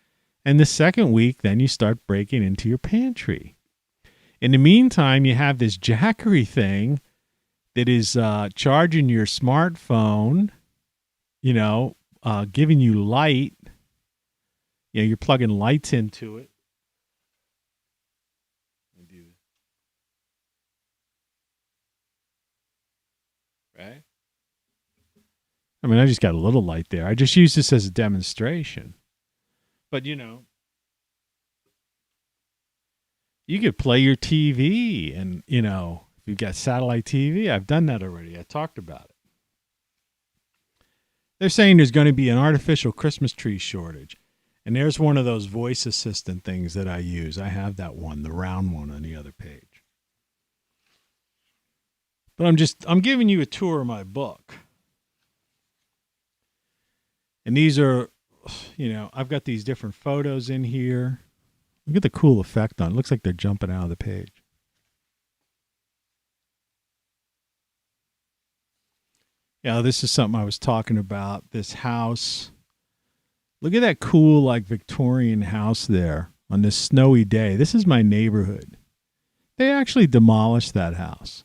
And the second week, then you start breaking into your pantry. In the meantime, you have this Jackery thing that is charging your smartphone, giving you light. You're plugging lights into it. Right? I mean, I just got a little light there. I just use this as a demonstration. But, you could play your TV and, if you've got satellite TV, I've done that already. I talked about it. They're saying there's going to be an artificial Christmas tree shortage. And there's one of those voice assistant things that I use. I have that one, the round one on the other page. But I'm giving you a tour of my book. And these are, I've got these different photos in here. Look at the cool effect on it. It looks like they're jumping out of the page. This is something I was talking about. This house. Look at that cool, like, Victorian house there on this snowy day. This is my neighborhood. They actually demolished that house.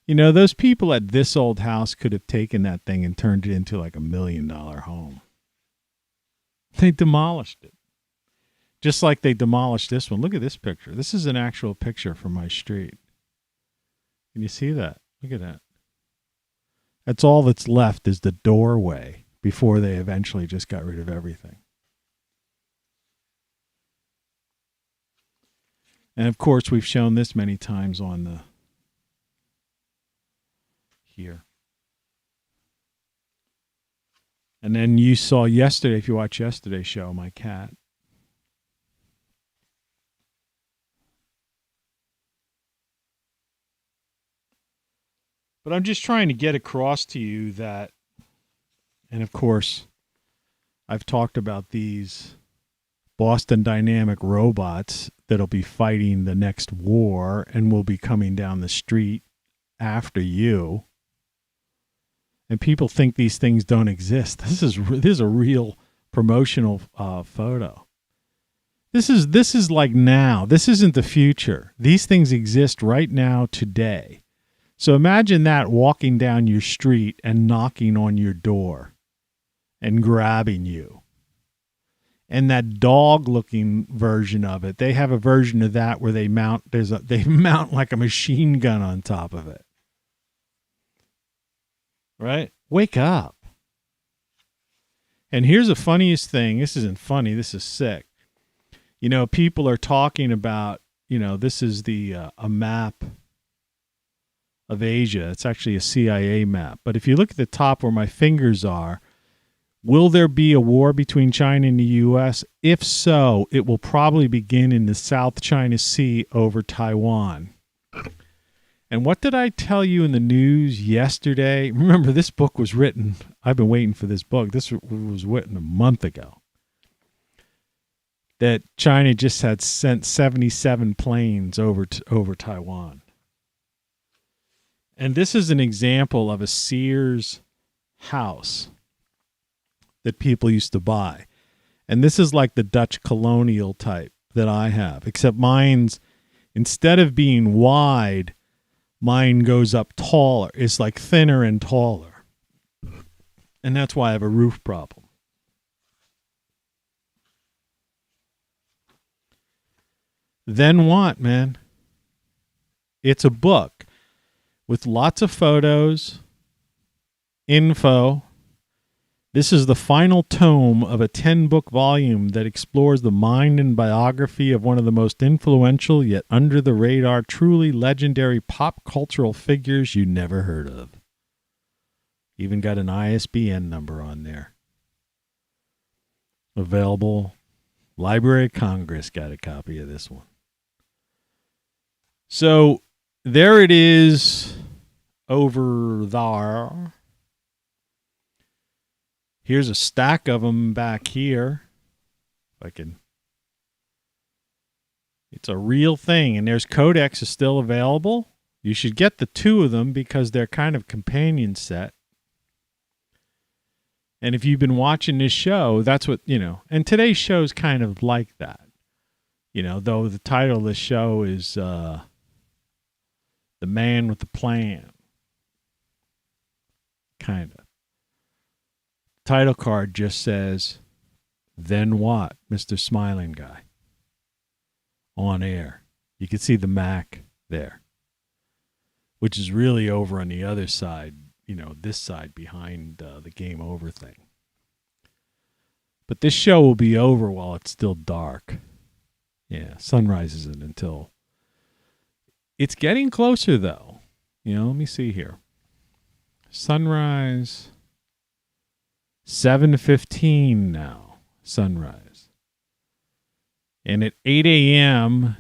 Those people at this old house could have taken that thing and turned it into like $1 million home. They demolished it. Just like they demolished this one. Look at this picture. This is an actual picture from my street. Can you see that? Look at that. That's all that's left is the doorway before they eventually just got rid of everything. And of course, we've shown this many times on the here. And then you saw yesterday, if you watched yesterday's show, my cat. But I'm just trying to get across to you that, and of course, I've talked about these Boston Dynamic robots that'll be fighting the next war and will be coming down the street after you. And people think these things don't exist. This is a real promotional photo. This is like now. This isn't the future. These things exist right now today. So imagine that walking down your street and knocking on your door and grabbing you. And that dog-looking version of it, they have a version of that where they mount like a machine gun on top of it. Right? Wake up. And here's the funniest thing. This isn't funny. This is sick. People are talking about, this is a map of Asia. It's actually a CIA map. But if you look at the top where my fingers are, will there be a war between China and the U.S.? If so, it will probably begin in the South China Sea over Taiwan. And what did I tell you in the news yesterday? Remember, this book was written. I've been waiting for this book. This was written a month ago. that China just had sent 77 planes over Taiwan. And this is an example of a Sears house that people used to buy. And this is like the Dutch colonial type that I have, except mine's, instead of being wide, mine goes up taller. It's like thinner and taller. And that's why I have a roof problem. Then what, man? It's a book with lots of photos, info. This is the final tome of a 10-book volume that explores the mind and biography of one of the most influential yet under-the-radar, truly legendary pop cultural figures you never heard of. Even got an ISBN number on there. Available. Library of Congress got a copy of this one. So there it is over there. Here's a stack of them back here. If I can. It's a real thing. And there's Codex is still available. You should get the two of them because they're kind of companion set. And if you've been watching this show, that's what, and today's show is kind of like that. Though the title of the show is The Man with the Plan. Kind of. Title card just says, "Then what, Mr. Smiling Guy?" On air. You can see the Mac there, which is really over on the other side, this side behind the game over thing. But this show will be over while it's still dark. Yeah, sunrise isn't until... It's getting closer, though. Let me see here. Sunrise... 7:15 now, sunrise. And at 8 a.m.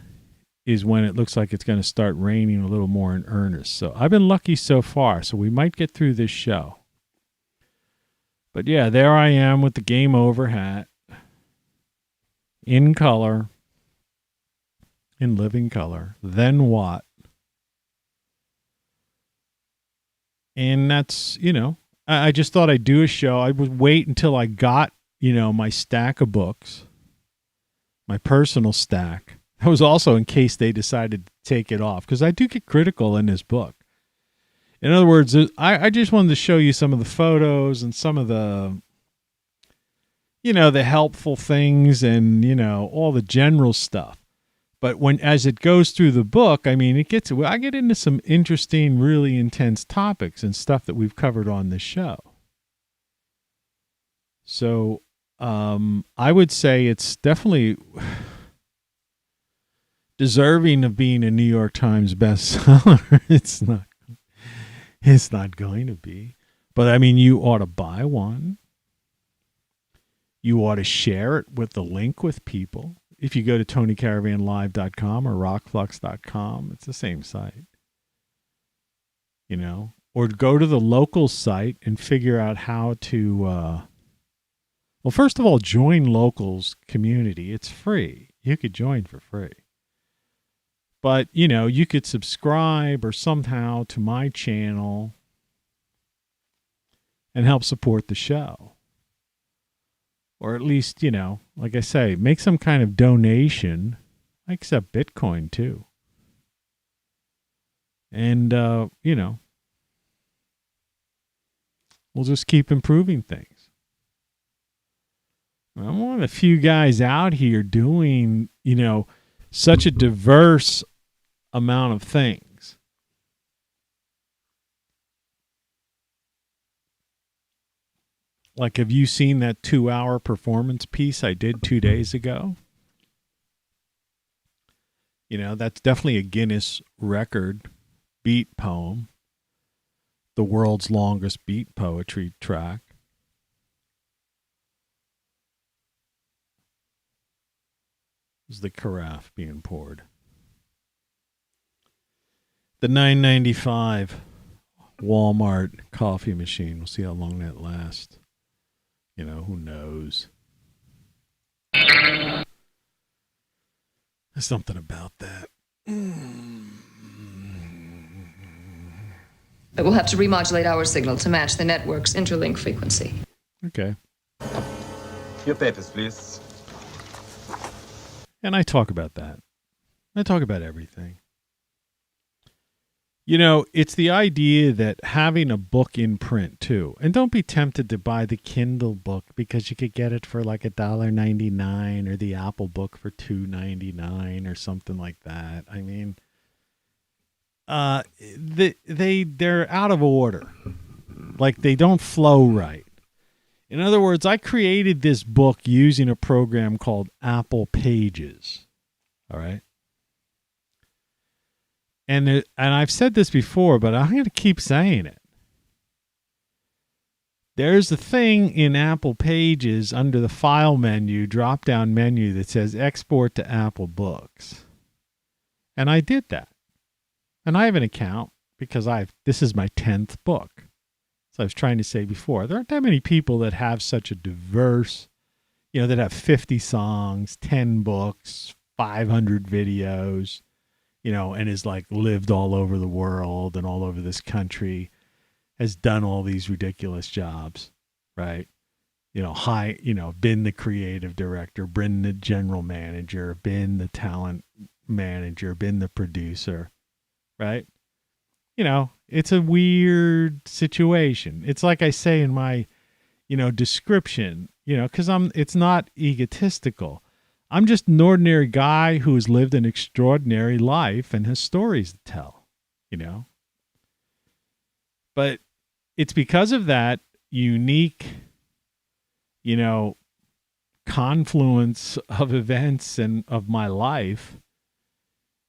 is when it looks like it's going to start raining a little more in earnest. So I've been lucky so far, so we might get through this show. But yeah, there I am with the game over hat. In color. In living color. Then what? And that's, I just thought I'd do a show. I would wait until I got, my stack of books, my personal stack. That was also in case they decided to take it off, because I do get critical in this book. In other words, I just wanted to show you some of the photos and some of the, the helpful things and, all the general stuff. But as it goes through the book, I get into some interesting, really intense topics and stuff that we've covered on this show. So I would say it's definitely deserving of being a New York Times bestseller. It's not going to be. But you ought to buy one. You ought to share it with the link with people. If you go to TonyCaravanLive.com or ROCKFLUX.com, it's the same site. Or go to the local site and figure out how to, first of all, join locals community. It's free. You could join for free. But, you could subscribe or somehow to my channel and help support the show. Or at least, like I say, make some kind of donation. I accept Bitcoin too. And, we'll just keep improving things. I'm one of the few guys out here doing, such a diverse amount of things. Like, have you seen that 2-hour performance piece I did 2 days ago? That's definitely a Guinness record beat poem. The world's longest beat poetry track. This is the carafe being poured. The $9.95 Walmart coffee machine. We'll see how long that lasts. Who knows? Something about that. I will have to remodulate our signal to match the network's interlink frequency. Okay. Your papers, please. And I talk about that. I talk about everything. You know, it's the idea that having a book in print too, and don't be tempted to buy the Kindle book because you could get it for like $1.99 or the Apple book for $2.99 or something like that. I mean, they're out of order. Like they don't flow right. In other words, I created this book using a program called Apple Pages. All right. And I've said this before, but I'm going to keep saying it. There's a thing in Apple Pages under the File menu, drop-down menu that says Export to Apple Books. And I did that. And I have an account because this is my 10th book. So I was trying to say before, there aren't that many people that have such a diverse, that have 50 songs, 10 books, 500 videos, and is like lived all over the world and all over this country, has done all these ridiculous jobs, right? Been the creative director, been the general manager, been the talent manager, been the producer, right? It's a weird situation. It's like I say in my, description, because it's not egotistical. I'm just an ordinary guy who has lived an extraordinary life and has stories to tell, But it's because of that unique, confluence of events and of my life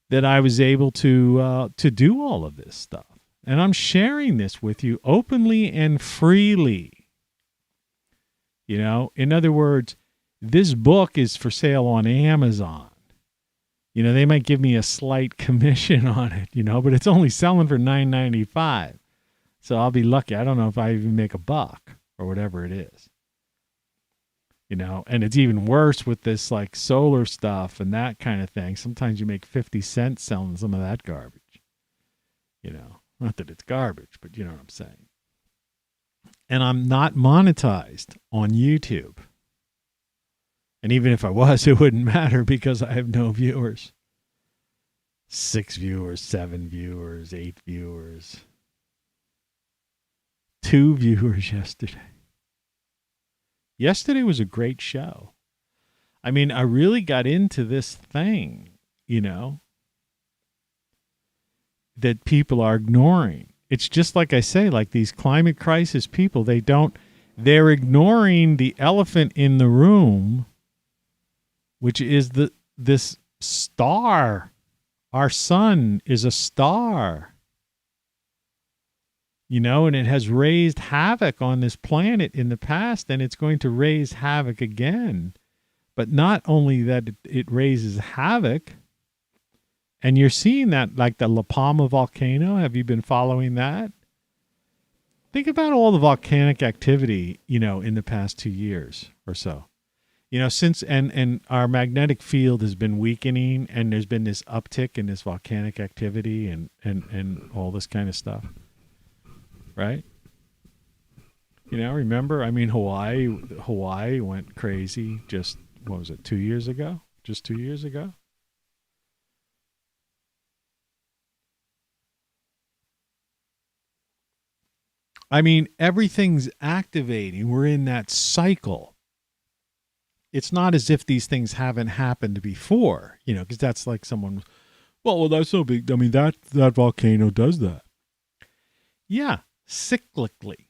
that I was able to do all of this stuff. And I'm sharing this with you openly and freely. In other words, this book is for sale on Amazon. They might give me a slight commission on it, but it's only selling for $9.95. So I'll be lucky. I don't know if I even make $1 or whatever it is. And it's even worse with this like solar stuff and that kind of thing. Sometimes you make 50 cents selling some of that garbage. Not that it's garbage, but you know what I'm saying. And I'm not monetized on YouTube. And even if I was, it wouldn't matter because I have no viewers. 6 viewers, 7 viewers, 8 viewers. 2 viewers yesterday. Yesterday was a great show. I mean, I really got into this thing, that people are ignoring. It's just like I say, like these climate crisis people, they're ignoring the elephant in the room, which is this star. Our sun is a star. And it has raised havoc on this planet in the past, and it's going to raise havoc again. But not only that it raises havoc, and you're seeing that like the La Palma volcano. Have you been following that? Think about all the volcanic activity, in the past 2 years or so. Since and our magnetic field has been weakening, and there's been this uptick in this volcanic activity and all this kind of stuff. Right? Remember, Hawaii went crazy just, 2 years ago? Just 2 years ago? I mean, everything's activating. We're in that cycle. It's not as if these things haven't happened before, because that's like someone, well, that's no big. I mean, that volcano does that. Yeah, cyclically.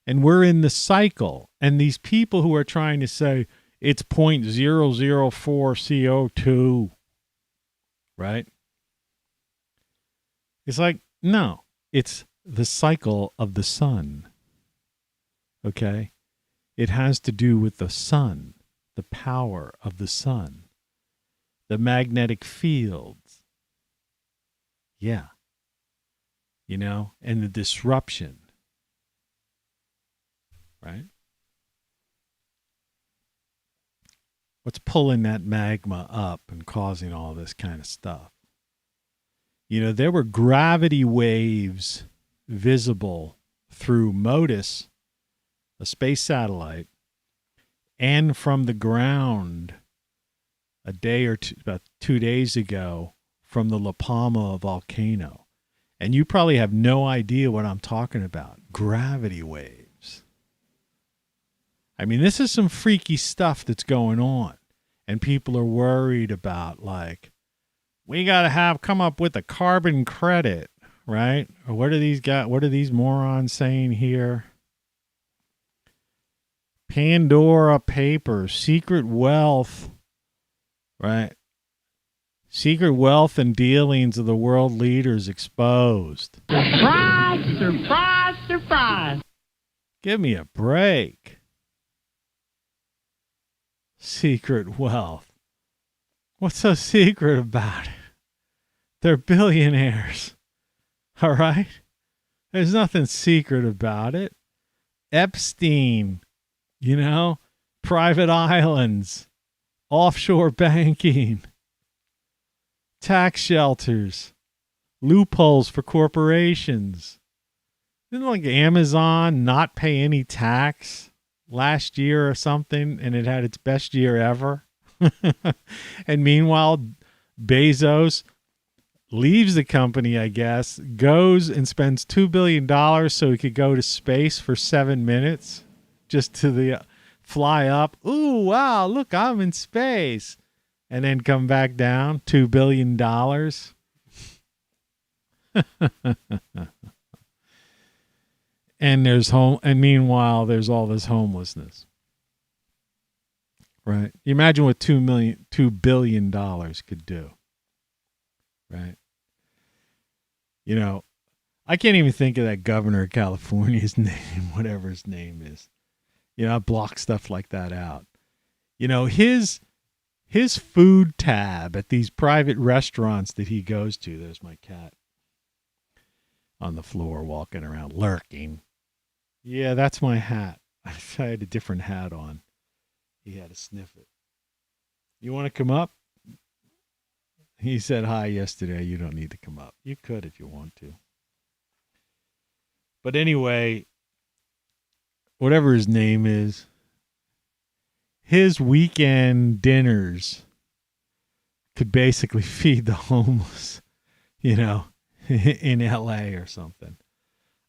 And we're in the cycle. And these people who are trying to say it's 0.004 CO2, right? It's like, no, it's the cycle of the sun. Okay? It has to do with the sun, the power of the sun, the magnetic fields. Yeah. And the disruption. Right? What's pulling that magma up and causing all this kind of stuff? You know, there were gravity waves visible through MODIS, a space satellite, and from the ground a day or two, about 2 days ago, from the La Palma volcano. And you probably have no idea what I'm talking about. Gravity waves. I mean, this is some freaky stuff that's going on. And people are worried about, like, we got to come up with a carbon credit, right? Or what are these morons saying here? Pandora Papers, secret wealth, right? Secret wealth and dealings of the world leaders exposed. Surprise, surprise, surprise. Give me a break. Secret wealth. What's so secret about it? They're billionaires. All right? There's nothing secret about it. Epstein, you know, private islands, offshore banking, tax shelters, loopholes for corporations. Didn't like Amazon not pay any tax last year or something, and it had its best year ever? And meanwhile, Bezos leaves the company, I guess, goes and spends $2 billion so he could go to space for 7 minutes just to fly up. Ooh, wow, look, I'm in space. And then come back down, $2 billion. And meanwhile, there's all this homelessness. Right? You imagine what $2 billion could do. Right? You know, I can't even think of that governor of California's name, whatever his name is. You know, I block stuff like that out. You know, his food tab at these private restaurants that he goes to. There's my cat on the floor walking around, lurking. Yeah, that's my hat. I had a different hat on. He had to sniff it. You want to come up? He said hi yesterday. You don't need to come up. You could if you want to. But anyway, whatever his name is, his weekend dinners could basically feed the homeless, you know, in LA or something.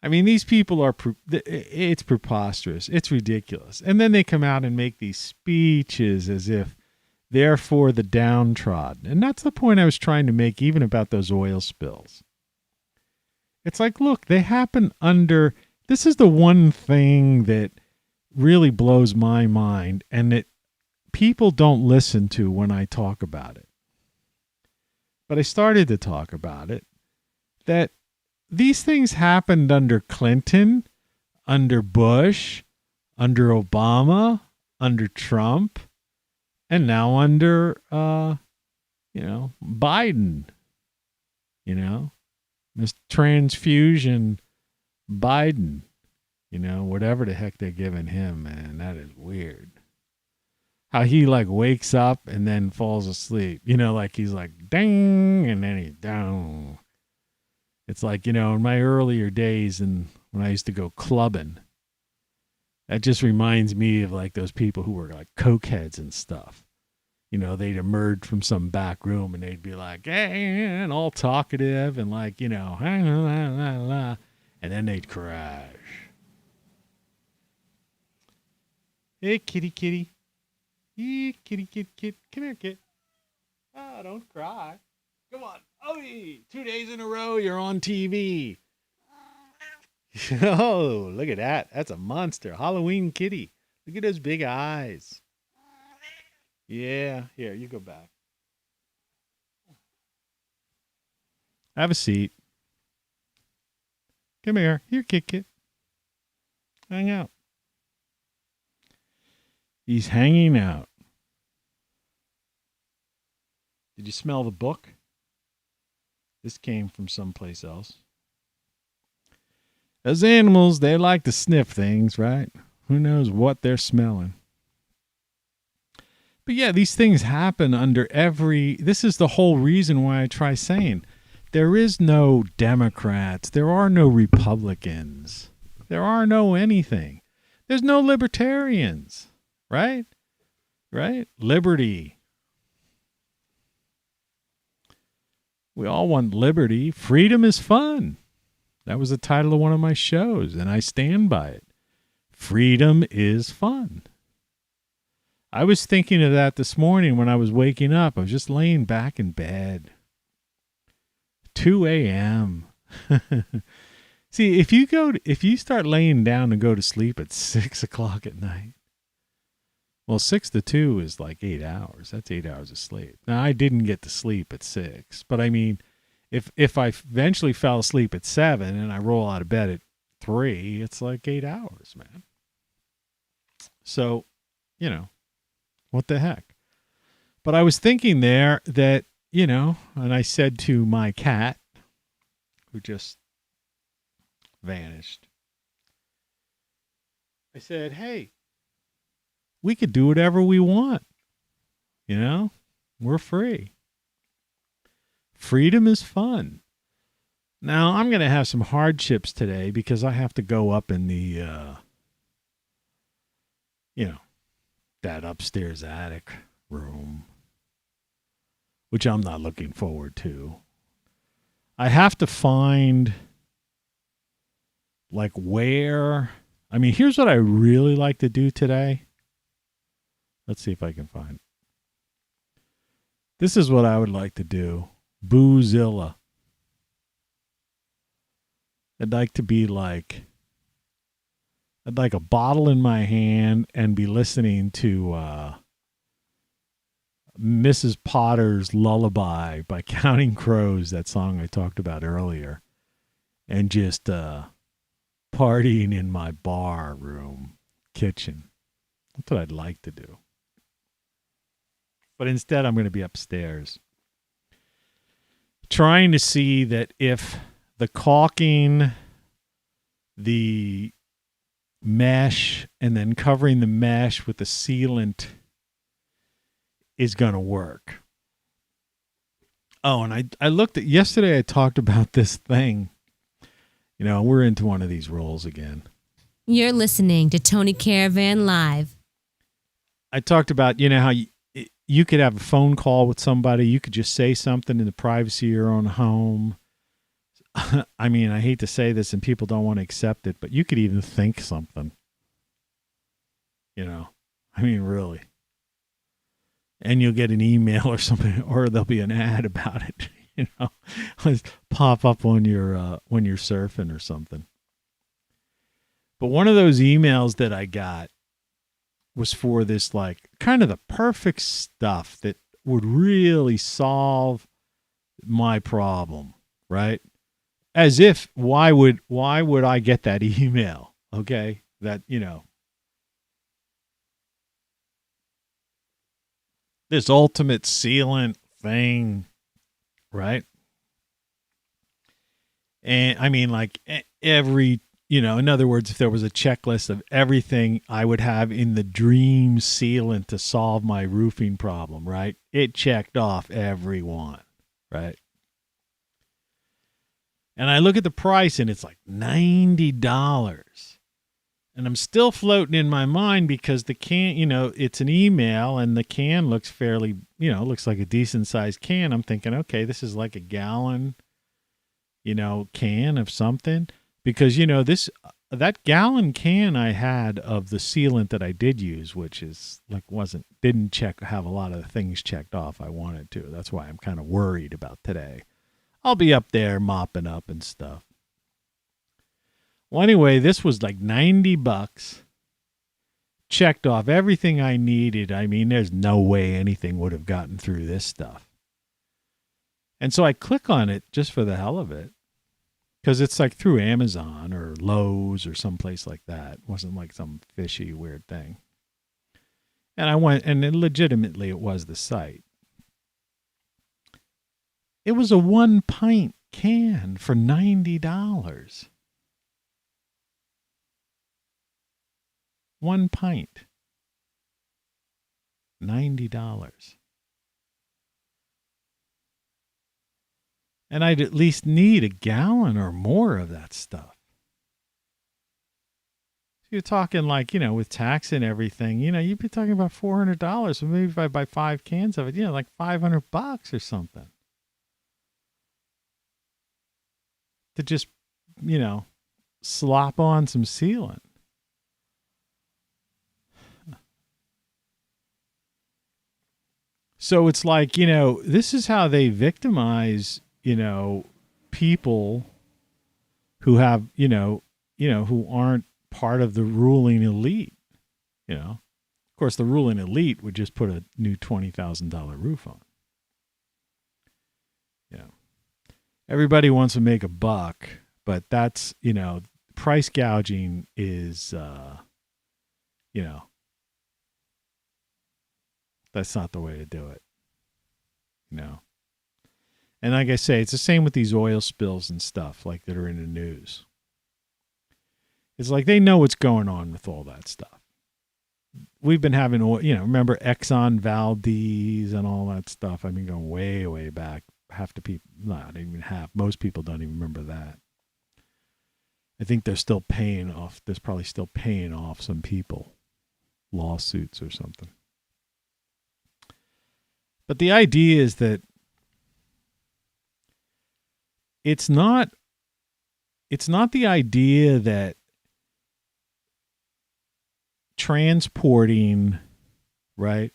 I mean, these people are, it's preposterous. It's ridiculous. And then they come out and make these speeches as if they're for the downtrodden. And that's the point I was trying to make even about those oil spills. It's like, look, they happen under, this is the one thing that really blows my mind and that people don't listen to when I talk about it. But I started to talk about it, that these things happened under Clinton, under Bush, under Obama, under Trump, and now under, Biden, this transfusion Biden, whatever the heck they're giving him, man, that is weird. How he like wakes up and then falls asleep, like he's like, ding, and then he's down. It's like, in my earlier days and when I used to go clubbing, that just reminds me of like those people who were like cokeheads and stuff. They'd emerge from some back room and they'd be like, hey, and all talkative and like, and then they'd crash. Hey, kitty, kitty. Hey, kitty, kit. Come here, kid. Oh, don't cry. Come on. Oh, 2 days in a row, you're on TV. Oh, look at that. That's a monster. Halloween kitty. Look at those big eyes. Yeah. Here, you go back. Have a seat. Come here. Here, Kit. Hang out. He's hanging out. Did you smell the book? This came from someplace else. As animals, they like to sniff things, right? Who knows what they're smelling? But yeah, these things happen under this is the whole reason why I try saying there is no Democrats. There are no Republicans. There are no anything. There's no libertarians, right? Right? Liberty. We all want liberty. Freedom is fun. That was the title of one of my shows, and I stand by it. Freedom is fun. I was thinking of that this morning when I was waking up. I was just laying back in bed. 2 a.m. See, if you start laying down and go to sleep at 6 o'clock at night, well, 6 to 2 is like 8 hours. That's 8 hours of sleep. Now, I didn't get to sleep at 6, but I mean, if I eventually fell asleep at 7 and I roll out of bed at 3, it's like 8 hours, man. So, what the heck? But I was thinking there that, and I said to my cat, who just vanished, I said, hey, we could do whatever we want. We're free. Freedom is fun. Now, I'm going to have some hardships today because I have to go up in the, that upstairs attic room, which I'm not looking forward to. I have to find, here's what I really like to do today. Let's see if I can find it. This is what I would like to do. Boozilla. I'd like a bottle in my hand and be listening to Mrs. Potter's Lullaby by Counting Crows, that song I talked about earlier, and just partying in my bar room, kitchen. That's what I'd like to do. But instead, I'm going to be upstairs, trying to see that if the caulking, the mesh, and then covering the mesh with the sealant is going to work. Oh, and I looked at, yesterday I talked about this thing. We're into one of these roles again. You're listening to Tony Caravan Live. I talked about, how you could have a phone call with somebody. You could just say something in the privacy of your own home. I mean, I hate to say this and people don't want to accept it, but you could even think something. Really. And you'll get an email or something, or there'll be an ad about it, pop up when you're surfing or something. But one of those emails that I got was for this, kind of the perfect stuff that would really solve my problem, right? As if, why would I get that email? Okay. That, this ultimate sealant thing, right? And every, in other words, if there was a checklist of everything I would have in the dream sealant to solve my roofing problem, right? It checked off every one, right? And I look at the price and it's like $90. And I'm still floating in my mind because the can, it's an email and the can looks fairly, looks like a decent sized can. I'm thinking, okay, this is like a gallon, can of something. Because, that gallon can I had of the sealant that I did use, which is didn't have a lot of the things checked off I wanted to. That's why I'm kind of worried about today. I'll be up there mopping up and stuff. Well, anyway, this was like $90. Checked off everything I needed. I mean, there's no way anything would have gotten through this stuff. And so I click on it just for the hell of it. Because it's like through Amazon or Lowe's or someplace like that. It wasn't like some fishy, weird thing. And I went, and legitimately it was the site. It was a 1-pint can for $90. 1 pint. $90. And I'd at least need a gallon or more of that stuff. So you're talking like, with tax and everything, you'd be talking about $400. So maybe if I buy 5 cans of it, like $500 or something. To just, slop on some sealant. So it's like, this is how they victimize, people who have, who aren't part of the ruling elite. Of course, the ruling elite would just put a new $20,000 roof on. Everybody wants to make a buck, but that's, price gouging is, that's not the way to do it. And like I say, it's the same with these oil spills and stuff like that are in the news. It's like they know what's going on with all that stuff. We've been having, remember Exxon Valdez and all that stuff. I mean, going way, way back. Half the people, not even half. Most people don't even remember that. I think they're still paying off. There's probably still paying off some people, lawsuits or something. But the idea is that it's not the idea that transporting, right,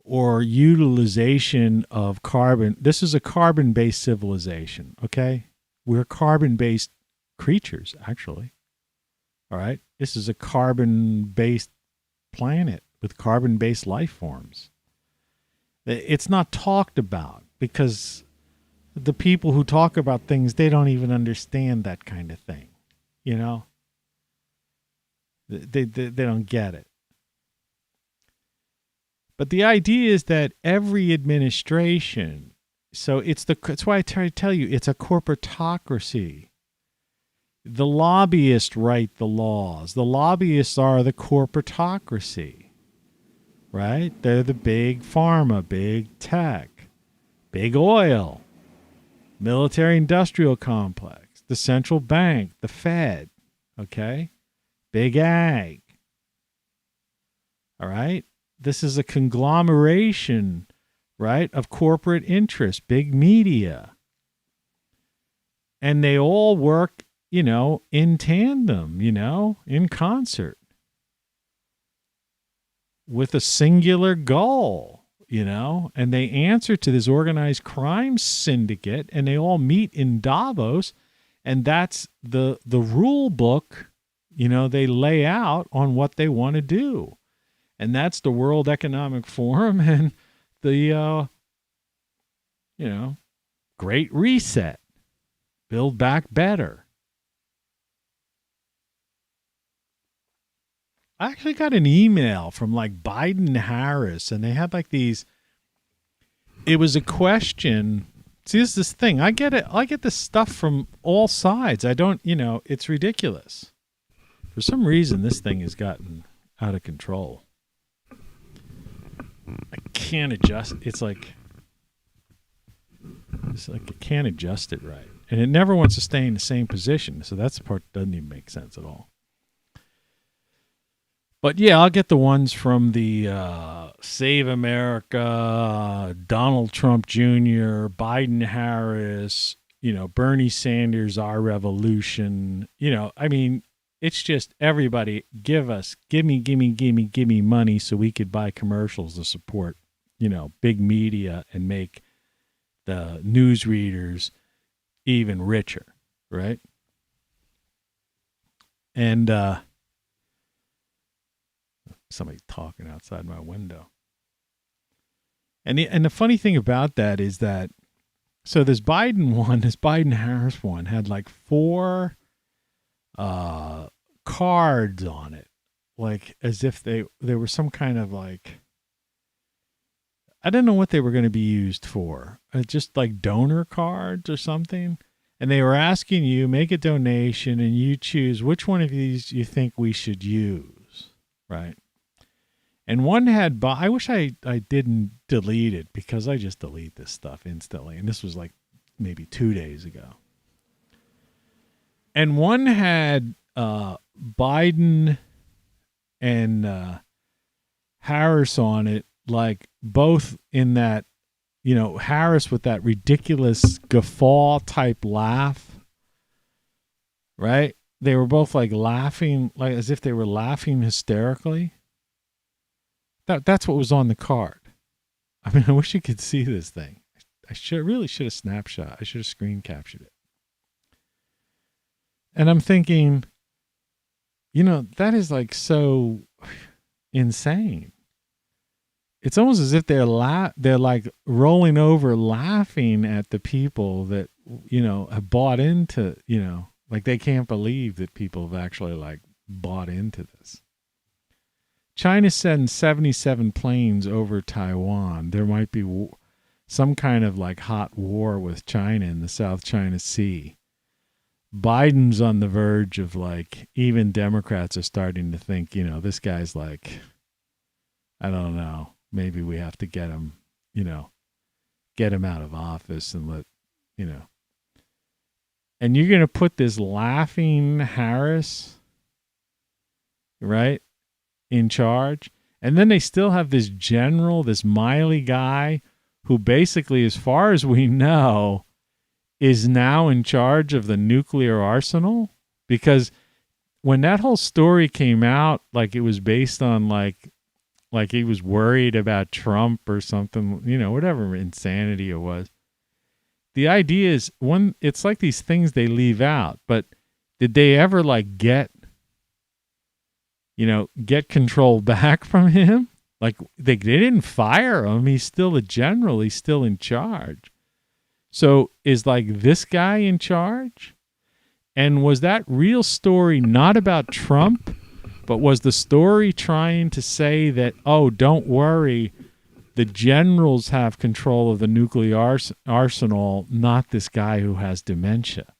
or utilization of carbon. This is a carbon-based civilization, okay? We're carbon-based creatures, actually. All right? This is a carbon-based planet with carbon-based life forms. It's not talked about because the people who talk about things, they don't even understand that kind of thing, They don't get it. But the idea is that every administration, so that's why I try to tell you, it's a corporatocracy. The lobbyists write the laws. The lobbyists are the corporatocracy, right? They're the big pharma, big tech, big oil, military industrial complex, the central bank, the Fed, okay? Big ag. All right? This is a conglomeration, right, of corporate interests, big media. And they all work, in tandem, in concert with a singular goal, and they answer to this organized crime syndicate, and they all meet in Davos, and that's the rule book, they lay out on what they want to do. And that's the World Economic Forum and the, Great Reset. Build back better. I actually got an email from like Biden and Harris, and they had like these. It was a question. See, this is this thing. I get it. I get this stuff from all sides. I don't, it's ridiculous. For some reason, this thing has gotten out of control. I can't adjust. It's like I can't adjust it right. And it never wants to stay in the same position. So that's the part that doesn't even make sense at all. But yeah, I'll get the ones from the Save America, Donald Trump Jr., Biden, Harris, Bernie Sanders, Our Revolution. It's just everybody give me money so we could buy commercials to support, big media and make the news readers even richer, right? And somebody talking outside my window. And the funny thing about that is that, so this Biden-Harris one had like 4 cards on it, like as if they were some kind of like, I don't know what they were going to be used for, just like donor cards or something. And they were asking you, make a donation and you choose which one of these you think we should use, right? And one had, I wish I didn't delete it because I just delete this stuff instantly. And this was like maybe 2 days ago. And one had Biden and Harris on it, like both in that, Harris with that ridiculous guffaw type laugh, right? They were both like laughing, like as if they were laughing hysterically. That's what was on the card. I mean, I wish you could see this thing. I really should have snapshot. I should have screen captured it. And I'm thinking, that is like so insane. It's almost as if they're like rolling over laughing at the people that, have bought into, like they can't believe that people have actually like bought into this. China sends 77 planes over Taiwan. There might be some kind of like hot war with China in the South China Sea. Biden's on the verge of like, even Democrats are starting to think, this guy's like, I don't know, maybe we have to get him, get him out of office and let, and you're going to put this laughing Harris, right, in charge. And then they still have this general, this Miley guy who basically, as far as we know, is now in charge of the nuclear arsenal. Because when that whole story came out, like it was based on like he was worried about Trump or something, whatever insanity it was. The idea is, it's like these things they leave out, but did they ever like get control back from him? Like they didn't fire him. He's still a general. He's still in charge. So is like this guy in charge? And was that real story not about Trump, but was the story trying to say that, oh, don't worry, the generals have control of the nuclear arsenal, not this guy who has dementia?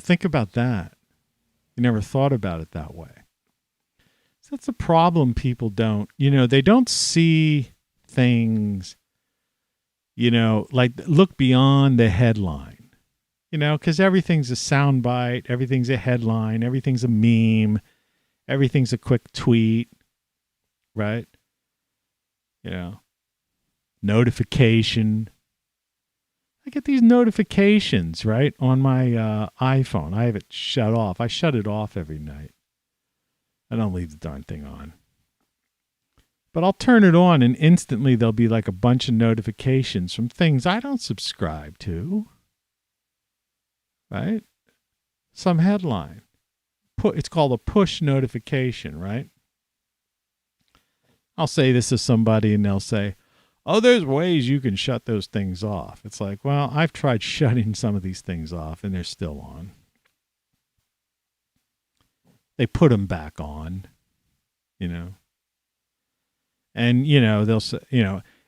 Think about that. You never thought about it that way. So that's the problem. People don't, they don't see things, like look beyond the headline, because everything's a soundbite, everything's a headline, everything's a meme, everything's a quick tweet, right? Notification. I get these notifications, right, on my iPhone. I have it shut off. I shut it off every night. I don't leave the darn thing on. But I'll turn it on and instantly there'll be like a bunch of notifications from things I don't subscribe to. Right? Some headline. It's called a push notification, right? I'll say this to somebody and they'll say, oh, there's ways you can shut those things off. It's like, well, I've tried shutting some of these things off and they're still on. They put them back on, And, they'll say,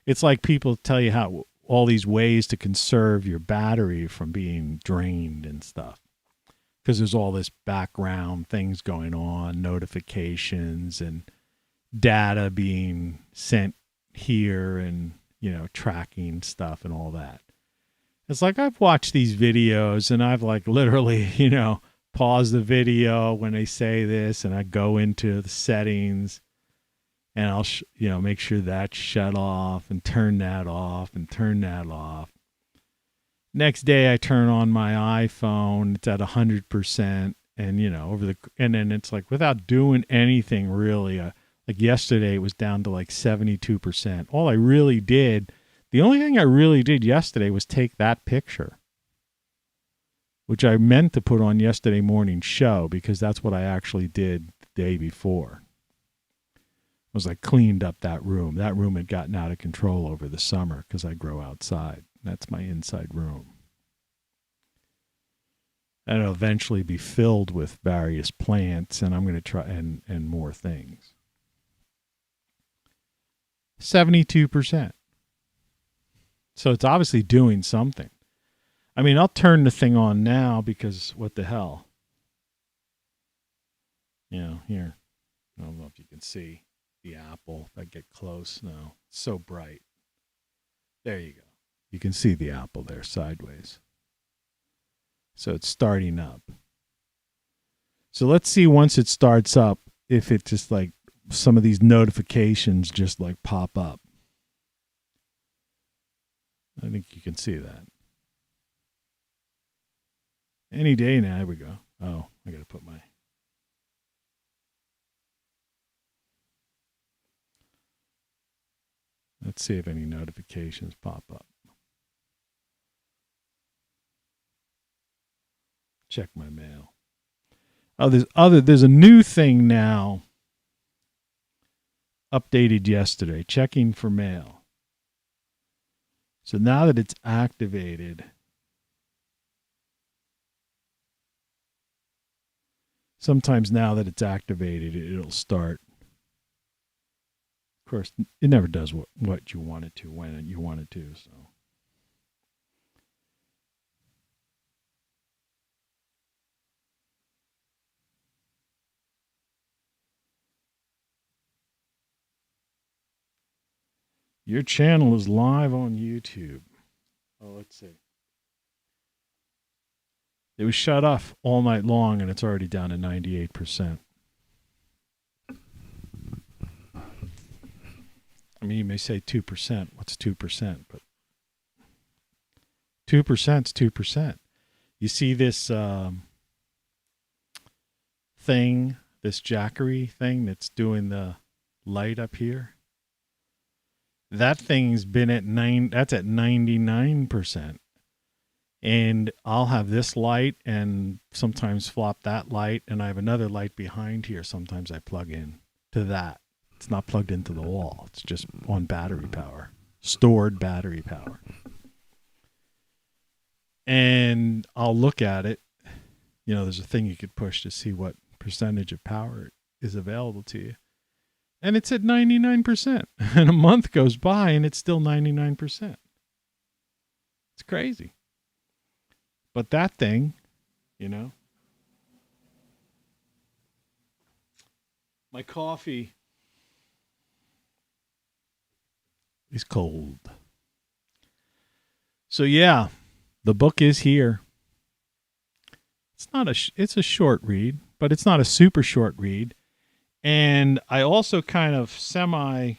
it's like people tell you how all these ways to conserve your battery from being drained and stuff. Because there's all this background things going on, notifications and data being sent here and, tracking stuff and all that. It's like I've watched these videos and I've like literally, pause the video when they say this and I go into the settings and I'll, make sure that's shut off and turn that off and turn that off. Next day I turn on my iPhone, it's at 100% and, and then it's like without doing anything really, like yesterday it was down to like 72%. All I really did, the only thing I really did yesterday was take that picture, which I meant to put on yesterday morning's show because that's what I actually did the day before. Was I cleaned up that room. That room had gotten out of control over the summer because I grow outside. That's my inside room. And it'll eventually be filled with various plants, and I'm going to try and more things. 72%. So it's obviously doing something. I mean, I'll turn the thing on now because what the hell? Here. I don't know if you can see the apple. If I get close, no, it's so bright. There you go. You can see the apple there sideways. So it's starting up. So let's see once it starts up if it just like some of these notifications just like pop up. I think you can see that. Any day now. Here we go. Oh, I got to put my... Let's see if any notifications pop up. Check my mail. Oh, there's a new thing now. Updated yesterday. Checking for mail. So now that it's activated, sometimes now that it's activated, it'll start. Of course, it never does what you want it to when you want it to. So. Your channel is live on YouTube. Oh, let's see. It was shut off all night long, and it's already down to 98%. I mean, you may say 2%. What's 2%? But 2% is 2%. You see this thing, this Jackery thing that's doing the light up here? That thing's been at that's at 99%. And I'll have this light and sometimes flop that light, and I have another light behind here. Sometimes I plug in to that. It's not plugged into the wall. It's just on battery power, stored battery power. And I'll look at it. You know, there's a thing you could push to see what percentage of power is available to you. And it's at 99%. And a month goes by and it's still 99%. It's crazy. But that thing, you know. My coffee is cold. So yeah, the book is here. It's not it's a short read, but it's not a super short read. And I also kind of semi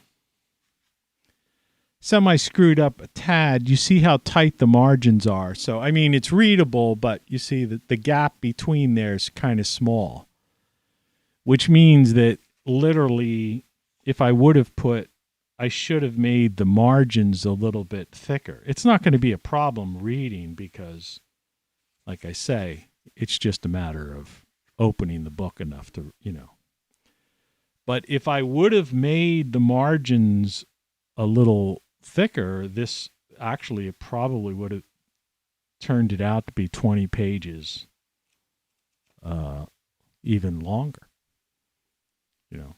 screwed up a tad. You see how tight the margins are. So, I mean, it's readable, but you see that the gap between there is kind of small, which means that literally if I would have I should have made the margins a little bit thicker. It's not going to be a problem reading because, like I say, it's just a matter of opening the book enough to, you know. But if I would have made the margins a little thicker, this actually probably would have turned it out to be 20 pages, even longer. You know,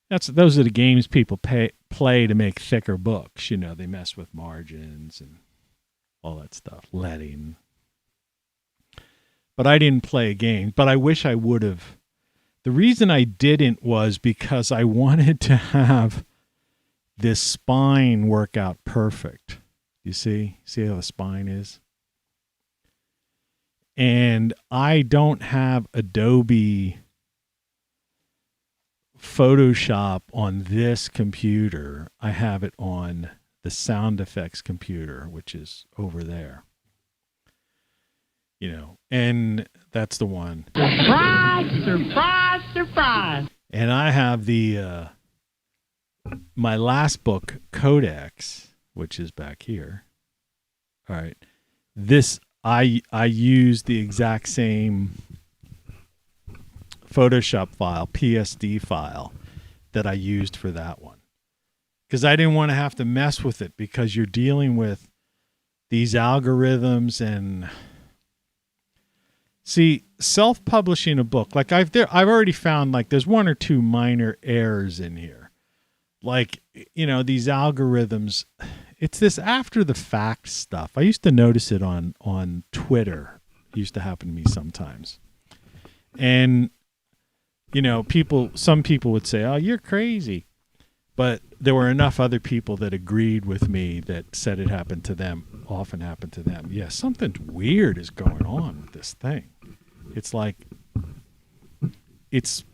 those are the games people play to make thicker books. You know, they mess with margins and all that stuff, leading. But I didn't play a game. But I wish I would have. The reason I didn't was because I wanted to have this spine work out perfect. You see? See how the spine is? And I don't have Adobe Photoshop on this computer. I have it on the sound effects computer, which is over there. You know, and that's the one. Surprise, surprise, surprise. And I have the my last book, Codex, which is back here. All right. This I use the exact same Photoshop file, PSD file, that I used for that one. Because I didn't want to have to mess with it because you're dealing with these algorithms and see, self-publishing a book, like I've already found like there's one or two minor errors in here. Like, you know, these algorithms, it's this after the fact stuff. I used to notice it on Twitter. It used to happen to me sometimes. And, some people would say, oh, you're crazy. But there were enough other people that agreed with me that said it happened to them, often happened to them. Yeah, something weird is going on with this thing. It's like it's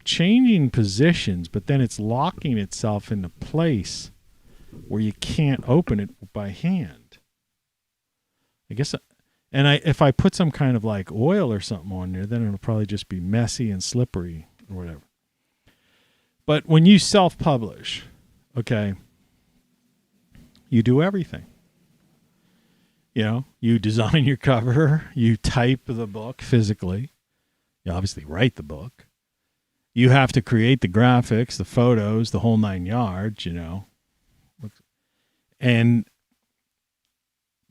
changing positions, but then it's locking itself into place where you can't open it by hand. I guess, if I put some kind of like oil or something on there, then it'll probably just be messy and slippery or whatever. But when you self-publish, okay, you do everything. You design your cover, you type the book physically, you obviously write the book. You have to create the graphics, the photos, the whole 9 yards,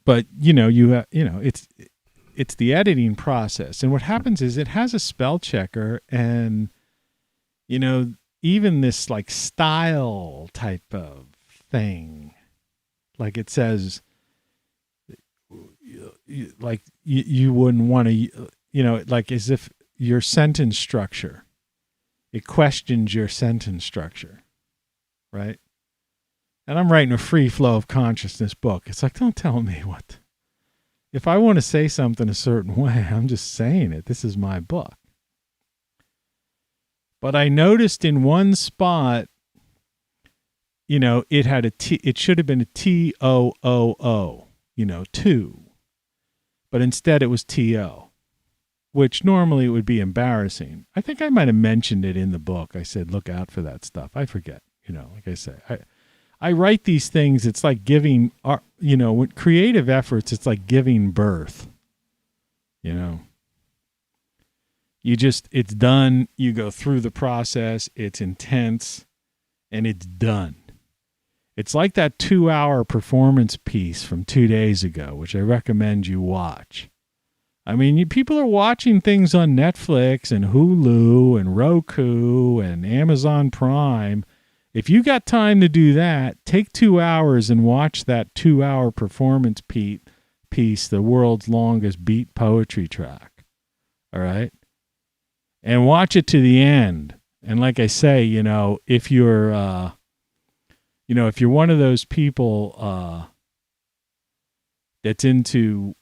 But it's the editing process. And what happens is it has a spell checker, and even this like style type of thing, like it says, like you wouldn't want to, like as if your sentence structure, it questions your sentence structure, right? And I'm writing a free flow of consciousness book. It's like, don't tell me what. If I want to say something a certain way, I'm just saying it. This is my book. But I noticed in one spot, it had a T. It should have been a TOOO, 2. But instead it was TO, which normally it would be embarrassing. I think I might have mentioned it in the book. I said, look out for that stuff. I forget, like I say, I write these things. It's like giving, with creative efforts, it's like giving birth, it's done. You go through the process. It's intense and it's done. It's like that 2-hour performance piece from 2 days ago, which I recommend you watch. I mean, people are watching things on Netflix and Hulu and Roku and Amazon Prime. If you got time to do that, take 2 hours and watch that 2-hour performance piece, the world's longest beat poetry track. All right? And watch it to the end. And like I say, if you're, if you're one of those people that's into,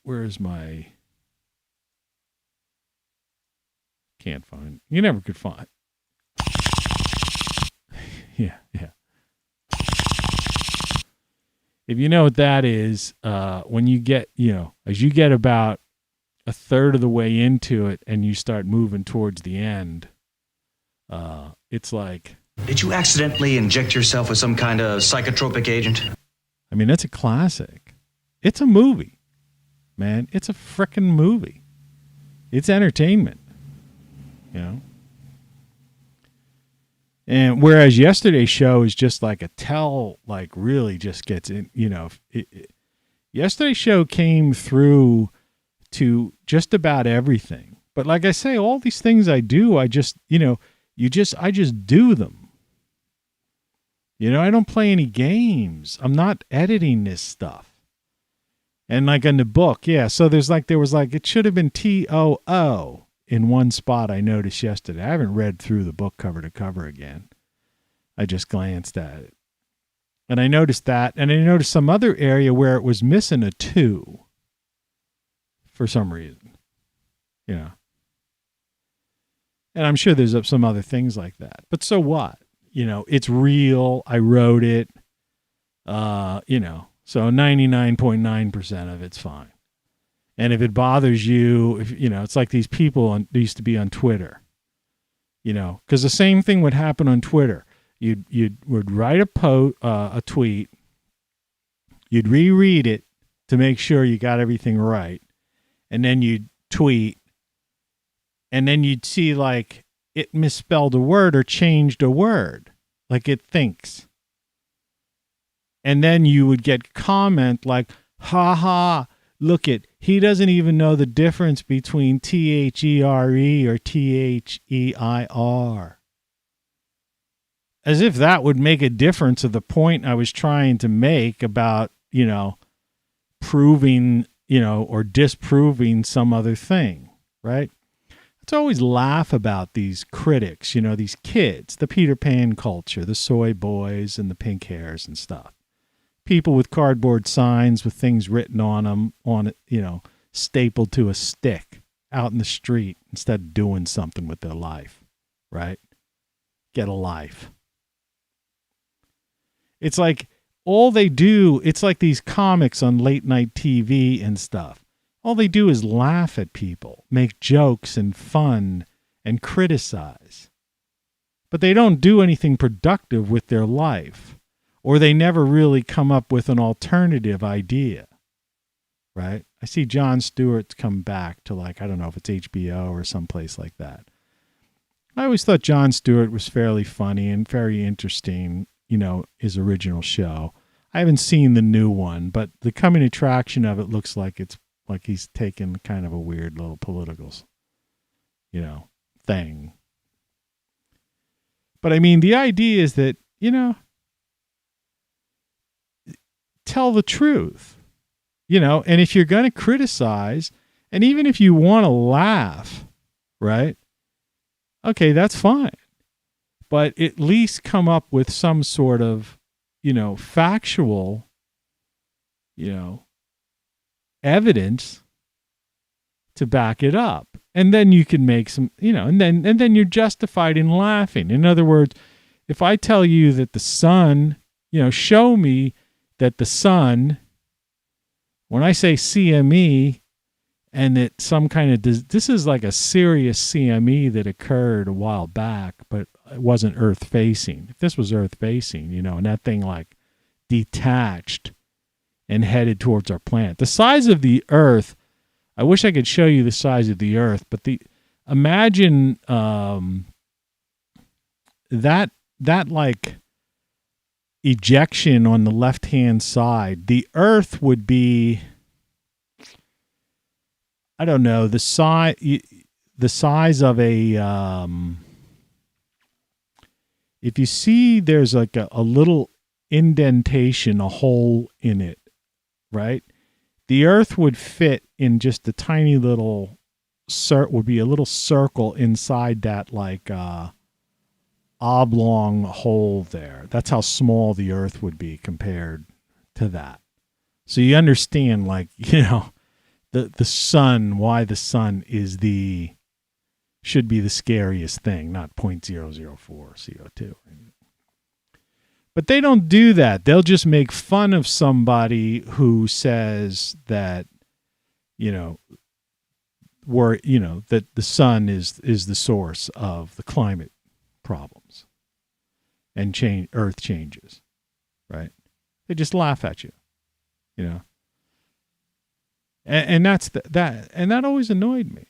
where's my, can't find, you never could find. Yeah. If you know what that is, when you get, as you get about a third of the way into it and you start moving towards the end, it's like... Did you accidentally inject yourself with some kind of psychotropic agent? I mean, that's a classic. It's a movie, man. It's a frickin' movie. It's entertainment, And whereas yesterday's show is just like really just gets in, yesterday's show came through to just about everything. But like I say, all these things I do, I just, I just do them. I don't play any games. I'm not editing this stuff. And like in the book, yeah. So there was it should have been TOO in one spot I noticed yesterday. I haven't read through the book cover to cover again. I just glanced at it. And I noticed that. And I noticed some other area where it was missing a 2 for some reason. And I'm sure there's some other things like that. But so what? It's real. I wrote it. So 99.9% of it's fine. And if it bothers you, it's like these people they used to be on Twitter, because the same thing would happen on Twitter. You would write a tweet, you'd reread it to make sure you got everything right, and then you'd tweet, and then you'd see like it misspelled a word or changed a word, like it thinks. And then you would get comment like, ha ha, look it, he doesn't even know the difference between THERE or THEIR. As if that would make a difference of the point I was trying to make about, proving, or disproving some other thing, right? Let's always laugh about these critics, these kids, the Peter Pan culture, the soy boys and the pink hairs and stuff. People with cardboard signs with things written on them, stapled to a stick out in the street instead of doing something with their life, right? Get a life. It's like all they do, it's like these comics on late night TV and stuff. All they do is laugh at people, make jokes and fun and criticize. But they don't do anything productive with their life, or they never really come up with an alternative idea, right? I see Jon Stewart's come back to, I don't know if it's HBO or someplace like that. I always thought Jon Stewart was fairly funny and very interesting, his original show. I haven't seen the new one, but the coming attraction of it looks like it's like he's taken kind of a weird little political, thing. But I mean, the idea is that, tell the truth, and if you're going to criticize, and even if you want to laugh, right? Okay, that's fine. But at least come up with some sort of, factual, evidence to back it up. And then you can make some, and then you're justified in laughing. In other words, if I tell you that the sun, show me that the sun, when I say CME, and that some kind of, this is like a serious CME that occurred a while back, but it wasn't Earth facing. If this was Earth facing, and that thing detached and headed towards our planet. The size of the Earth, I wish I could show you the size of the Earth, but imagine that ejection on the left-hand side. The Earth would be, I don't know, the size of a, if you see there's a little indentation, a hole in it, right? The Earth would fit in just a tiny little, would be a little circle inside that oblong hole there. That's how small the Earth would be compared to that. So you understand, the sun, why the sun is should be the scariest thing, not 0.004 CO2. But they don't do that. They'll just make fun of somebody who says that, that the sun is the source of the climate problems and Earth changes, right? They just laugh at you, And that's and that always annoyed me.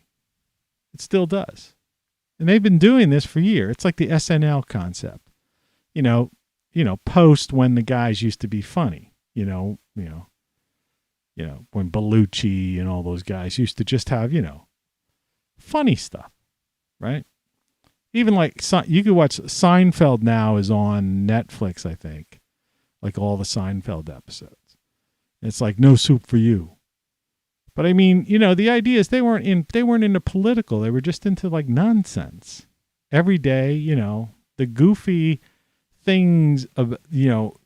It still does. And they've been doing this for years. It's like the SNL concept. Post when the guys used to be funny, when Bellucci and all those guys used to just have, funny stuff, right? Even you could watch Seinfeld now is on Netflix, I think, all the Seinfeld episodes. It's like No Soup for You. But I mean, the idea is they weren't into political. They were just into nonsense. Every day, the goofy things of,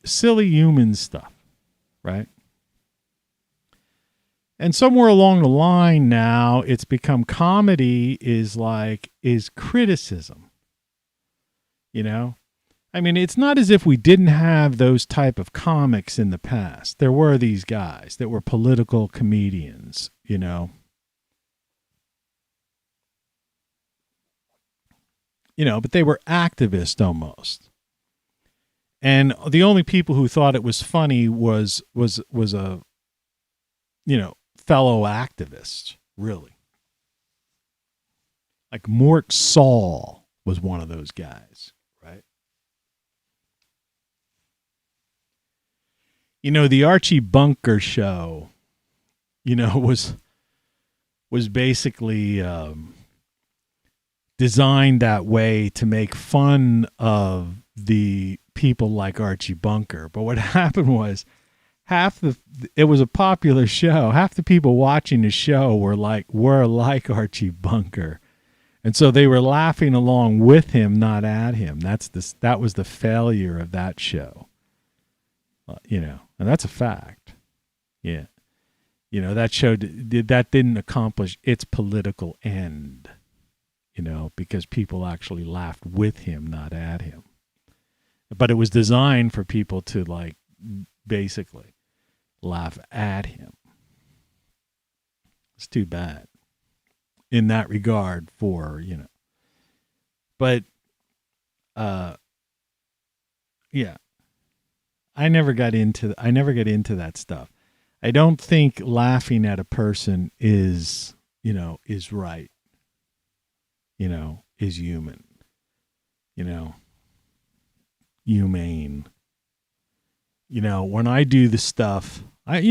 silly human stuff, right? And somewhere along the line now, it's become comedy is criticism, I mean, it's not as if we didn't have those type of comics in the past. There were these guys that were political comedians, but they were activists almost. And the only people who thought it was funny was a, fellow activist, really. Like Mort Saul was one of those guys. The Archie Bunker show, was basically designed that way to make fun of the people like Archie Bunker. But what happened was it was a popular show. Half the people watching the show were like Archie Bunker. And so they were laughing along with him, not at him. That was the failure of that show. And that's a fact. Yeah. That show didn't accomplish its political end, because people actually laughed with him, not at him. But it was designed for people to basically laugh at him. It's too bad in that regard but yeah, I never get into that stuff. I don't think laughing at a person is right, is human, humane. When I do the stuff, I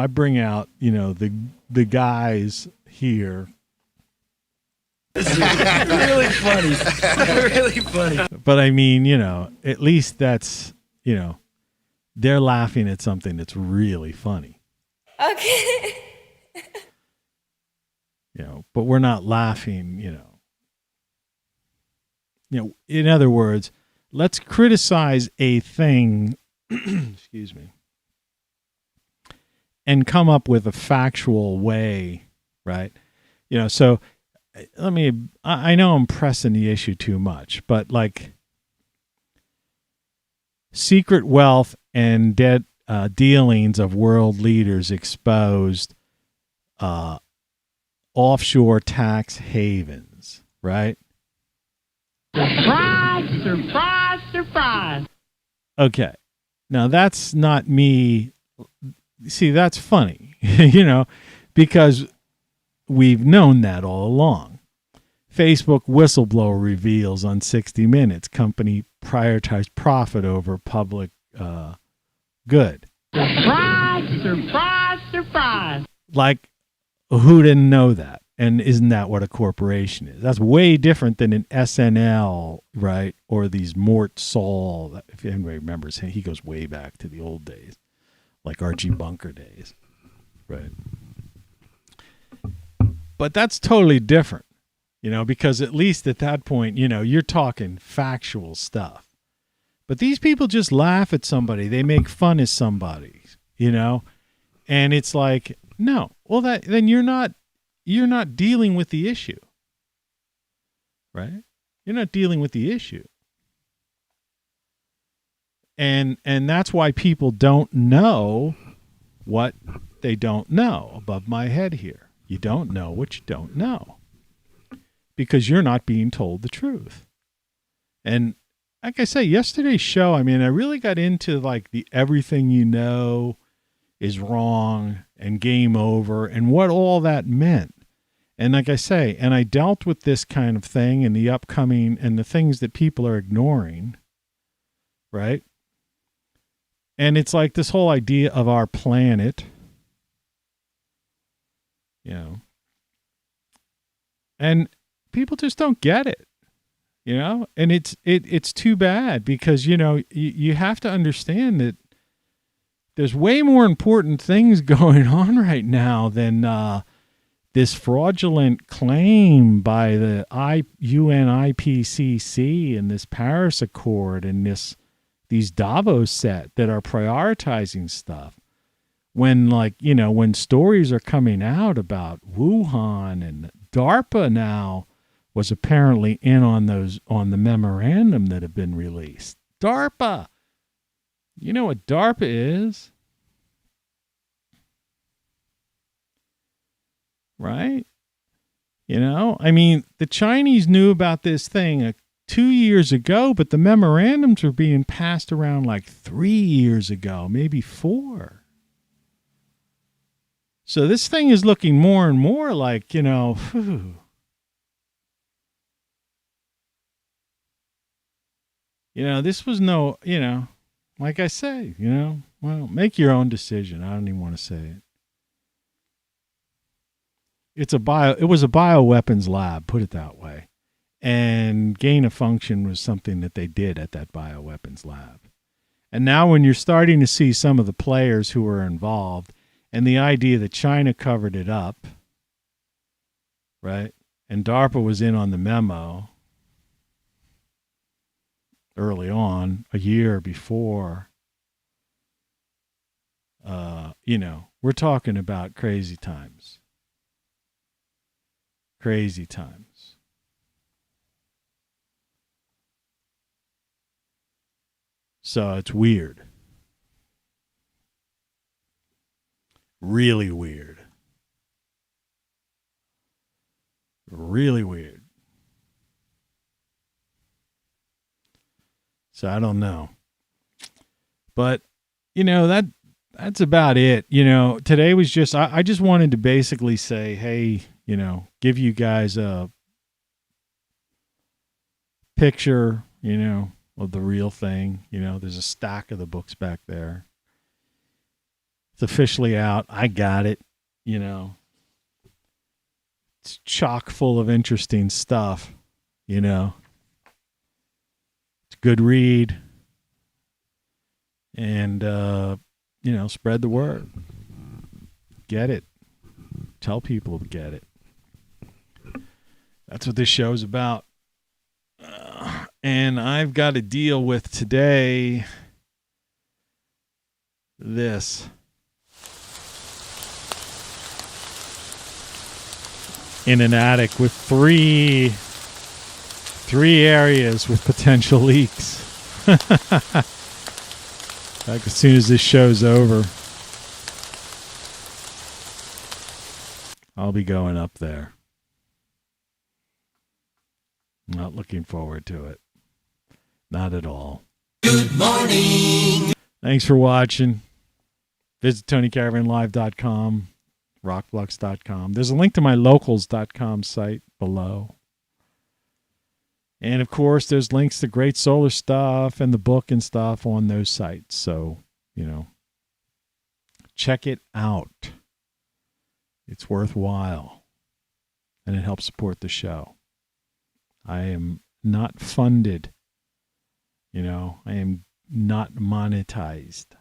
bring out, the guys here. Really funny. Really funny. But I mean, at least that's, they're laughing at something that's really funny. Okay. But we're not laughing, in other words, let's criticize a thing, excuse me, and come up with a factual way, right? So I know I'm pressing the issue too much, but secret wealth and debt dealings of world leaders exposed, offshore tax havens, right? Surprise, surprise, surprise. Okay. Now that's not me. See, that's funny, because we've known that all along. Facebook whistleblower reveals on 60 Minutes company prioritized profit over public good. Surprise, surprise, surprise. Who didn't know that? And isn't that what a corporation is? That's way different than an SNL, right? Or these Mort Saul. If anybody remembers him, he goes way back to the old days, like Archie Bunker days, right? But that's totally different, because at least at that point, you're talking factual stuff. But these people just laugh at somebody. They make fun of somebody, and it's like, no, well, then you're not dealing with the issue, right? You're not dealing with the issue. And that's why people don't know what they don't know above my head here. You don't know what you don't know because you're not being told the truth. And like I say, yesterday's show, I really got into the everything is wrong and game over and what all that meant. And like I say, and I dealt with this kind of thing and the upcoming and the things that people are ignoring, right? And it's this whole idea of our planet, and people just don't get it, and it's too bad because, you have to understand that there's way more important things going on right now than this fraudulent claim by the UN IPCC and this Paris Accord and these Davos set that are prioritizing stuff. When when stories are coming out about Wuhan and DARPA now was apparently in on the memorandum that have been released. DARPA. You know what DARPA is? Right? The Chinese knew about this thing 2 years ago, but the memorandums were being passed around 3 years ago, maybe 4. So this thing is looking more and more this was no, like I say, well, make your own decision. I don't even want to say it. It was a bioweapons lab, put it that way. And gain of function was something that they did at that bioweapons lab. And now when you're starting to see some of the players who were involved and the idea that China covered it up, right? And DARPA was in on the memo early on, a year before. We're talking about crazy times. Crazy times. So it's weird. Really weird. Really weird. So I don't know. But, that's about it. Today was just, I just wanted to basically say, hey, give you guys a picture, of the real thing. There's a stack of the books back there. It's officially out. I got it. It's chock full of interesting stuff. It's a good read. And, spread the word. Get it. Tell people to get it. That's what this show's about. And I've got to deal with today this. In an attic with three areas with potential leaks. Like as soon as this show's over, I'll be going up there. Not looking forward to it. Not at all. Good morning. Thanks for watching. Visit TonyCaravanLive.com, RockFLUX.com. There's a link to my locals.com site below. And, of course, there's links to Great Solar stuff and the book and stuff on those sites. So, check it out. It's worthwhile. And it helps support the show. I am not funded. I am not monetized.